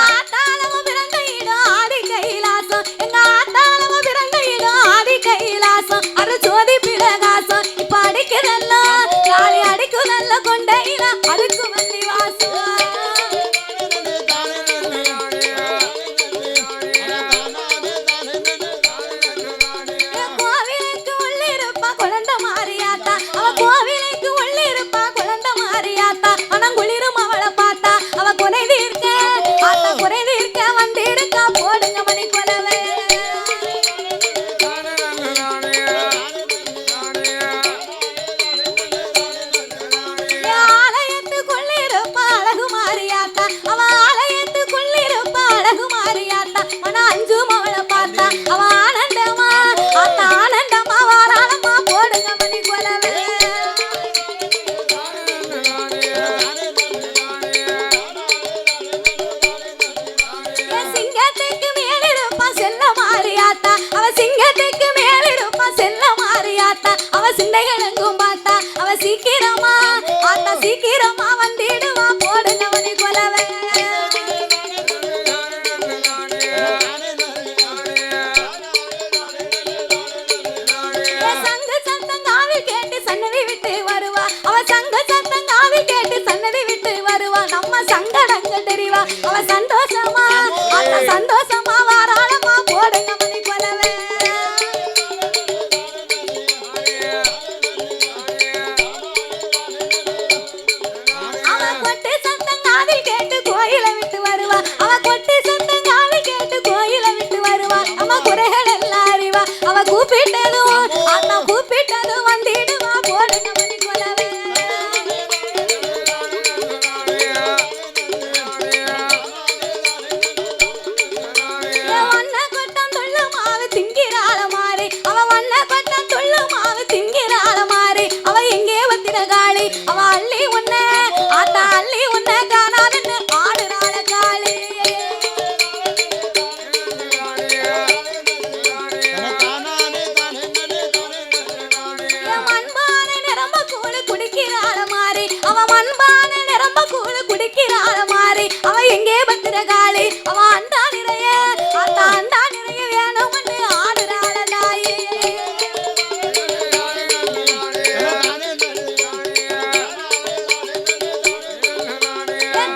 ஆத்தாளவ பிறந்தையிடும் ஆதி கைலாசம் எங்க ஆத்தாளவ பிறந்தையிடும் ஆதி கைலாசம் அரு ஜோதி பிரகாசம் இப்ப அடிக்குதல்லோ காளி அடிக்குதல்லோ கொண்டையில அடுக்கு வள்ளி வாசம் கோவிலுக்கு உள்ளிருப்பா குழந்தை மாறியாத்தா அவ கோவிலுக்கு உள்ளிருப்பா குழந்தை மாறியாத்தா மனங்குளிரும் அவளை பார்த்தா அவ குறை தீர்க்க ஆத்தா குறை தீர்க்க வந்திருக்கா போடுங்க மணி கொலவை ஆலயத்துக்குள்ளிருப்பா அழகு மாறியாத்தா அவ ஆலயத்துக்குள்ளிருப்பா அழகு மாறியாத்தா மன அஞ்சு அவளை பார்த்தா அவ ஆனந்தமா ஆத்தா ஆனந்தமா வாராளமா போடுங்க மணி கொலவை சிங்கத்துக்கு மேலிருப்பா செல்ல மாறியாத்தா அவ சிங்கத்துக்கு மேலிருப்பா செல்ல மாறியாத்தா அவ சிந்தைகளுக்கும் பார்த்தா அவ சீக்கிரமா ஆத்தா சீக்கிரமா வந்திடுவா போடுங்க மணி கொலவை சங்கு சத்தம் காவி கேட்டு சன்னதி விட்டு வருவா அவ சங்க சத்தம் காவி கேட்டு சன்னதி விட்டு வருவா நம்ம சங்கடங்கள் தெரிவா அவ சந்தோஷமா ஆத்தா சந்தோஷமா வாராளமா போடுங்க மணி கொலவை அவ கொட்டு சத்தம் காவி கேட்டு கோயிலை விட்டு வருவா அவ கொட்டு சத்தம் காவி கேட்டு கோயிலை விட்டு வருவா நம்ம குறைகள் எல்லாம் அறிவா அவ கூப்பிட்டதும் ஆத்தா கூப்பிட்டதும் வந்திடுவா போடுங்க மணி கொலவை வண்ண கொட்டம் துள்ளு மாவு திங்கிறாள மாறி அவ வண்ண கொட்டம் துள்ளு மாவு திங்கிறாள மாறி அவ எங்கே வத்திர காளி அவ அள்ளி உன்ன ஆத்தா அள்ளி உன்ன காணாதுன்னு ஆடுறாள காளி மண்பான நிரம்ப கூழு குடிக்கிறாள மாறி அவ மண்பான நிரம்ப கூழு குடிக்கிறாள மாறி அவ எங்கே பத்திர காளி அவ அண்டா நிறைய ஆத்தா அண்டா நிறைய வேணும்னு ஆடுறாள தாயே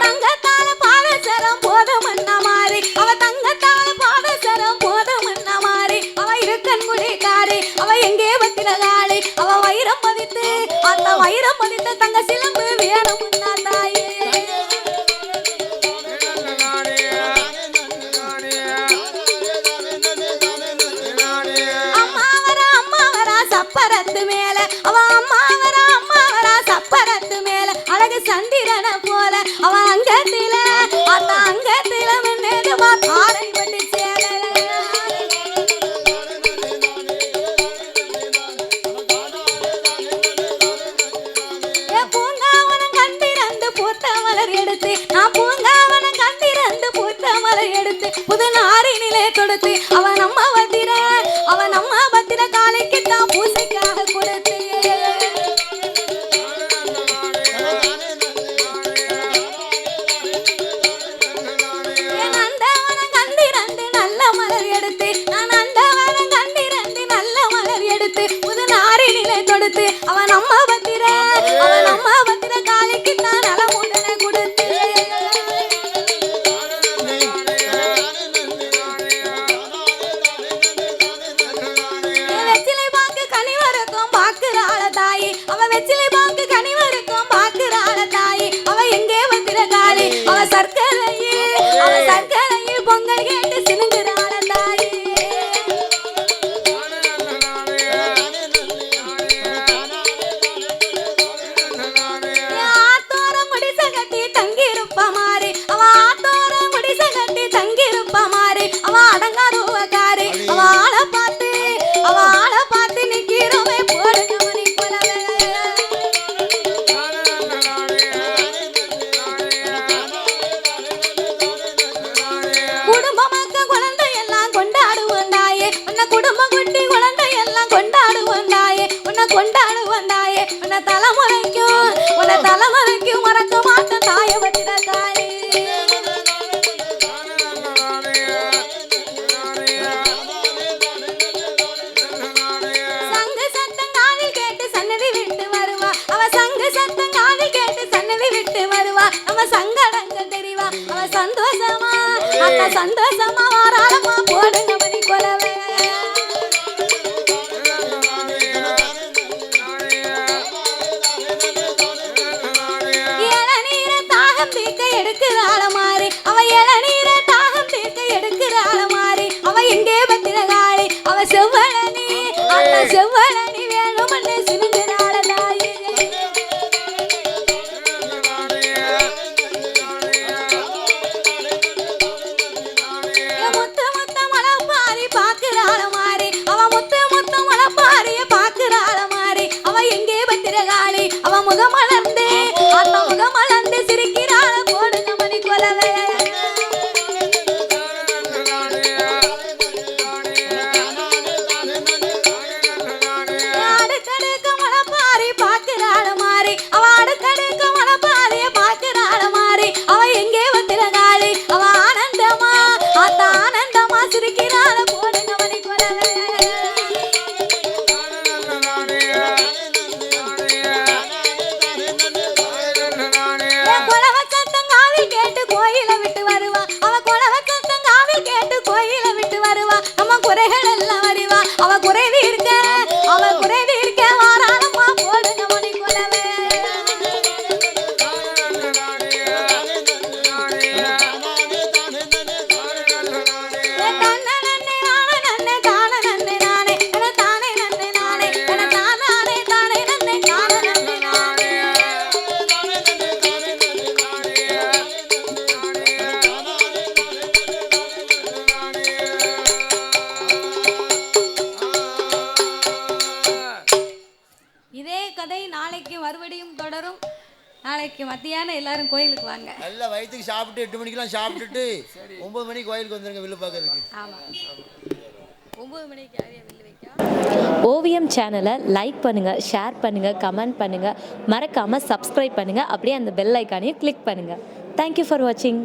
தங்கத்தால பாதசரம் போதுமன்னா மாறி அவ தங்கத்தால பாதசரம் போதுமன்னா மாறி அவ இருக்கன் குடிக்காரி அவ எங்கே பத்திர காளி அவ வைரம் பதித்து ஆத்தா வைரம் பதித்த தங்க சிலம்பு வேணும்னா தாயே அம்மா வரா சப்பரத்து மேல அவ அம்மா வரா சப்பரத்து மேல அழகு சந்திரனை போல அவ அங்கத்தில ஆத்தா அங்கத்தில மின்னேதுமா தாரை பட்டு சேல பூங்காவனம் கண்டிரந்து பூத்த மலர் எடுத்து நான் பூங்காவனம் கண்டிரந்து பூத்த மலர் எடுத்து புது நாரினிலே கொடுத்து அவ நம்ம பத்திர காலைக்கு தான் பூசைக்காக கொடுத்து நந்தவனம் கண்டிரந்து நல்ல மலர் எடுத்து நான் நந்தவனம் கண்டிரந்து நல்ல மலர் எடுத்து புது நாரினிலே கொடுத்து அவ நம்ம பத்திர காலைக்கு தான் நலமுடனை கொடுத்து அவன் சங்கடங்கள் தெரிவா அவன் சந்தோஷமா அந்த சந்தோஷமா வாராளமா போடுங்க மணி கொலவை இளநீரை தாகம் தீர்க்க எடுக்கிறாள மாறி அவ இளநீரை தாகம் தீர்க்க எடுக்கிறாள மாறி அவ எங்கே பத்திரகாளி அவ செவ்வழனி அந்த செவ்வழனி வேணும்னு சினுங்கிறாள தாயே முத்து முத்து மலப்பாரி பாக்குறாள மாறி அவ முத்து முத்து மலப்பாரிய பாக்குறாள மாறி அவ எங்கே பத்திரகாளி அவ முகமலர்ந்தே அந்த முகமலர்ந்து சிரிக்கிறாள போடுங்க மணி கொலவை அடுக்கடுக்க மலப்பாரி பாக்குறாள மாறி அவ அடுக்கடுக்க மலப்பாரிய பாக்குறாள மாறி அவ எங்கே பத்திரகாளி அவ ஆனந்தமா அந்த ஆனந்தமா சிரிக்கிறாள போடுங்க மணி கொலவை கொலவ சத்தம் காதில் கேட்டு கோயில விட்டு வருவா அவ கொலவ சத்தம் காதில் கேட்டு கோயில விட்டு வருவா நம்ம குறைகள் எல்லாம் வருவா அவ குறைவி இருக்க அவ குறைவி இருக்க வாராளமா போடுங்க மணி கொலவை தன்ன நன்னே நானே நன்னே தானே நன்னே நானே என தானே நன்னே நானே என தானே தானே நன்னே தானே நன்னே நானே இதே கதை நாளைக்கு மறுபடியும் தொடரும் நாளைக்கு மத்தியானம் எல்லாரும் கோயிலுக்கு வாங்க நல்ல வயிற்றுக்கு சாப்பிட்டு 8 மணிக்கெல்லாம் சாப்பிட்டுட்டு 9 மணிக்கு கோயிலுக்கு வந்துருங்க வில்லு பார்க்கறதுக்கு. ஆமா 9 மணிக்கு யாரையா வில்லு வைக்க ஓவியம் சேனலை லைக் பண்ணுங்கள், ஷேர் பண்ணுங்கள், கமெண்ட் பண்ணுங்கள், மறக்காமல் சப்ஸ்கிரைப் பண்ணுங்கள், அப்படியே அந்த பெல் ஐக்கானையும் கிளிக் பண்ணுங்கள். தேங்க்யூ ஃபார் வாட்சிங்.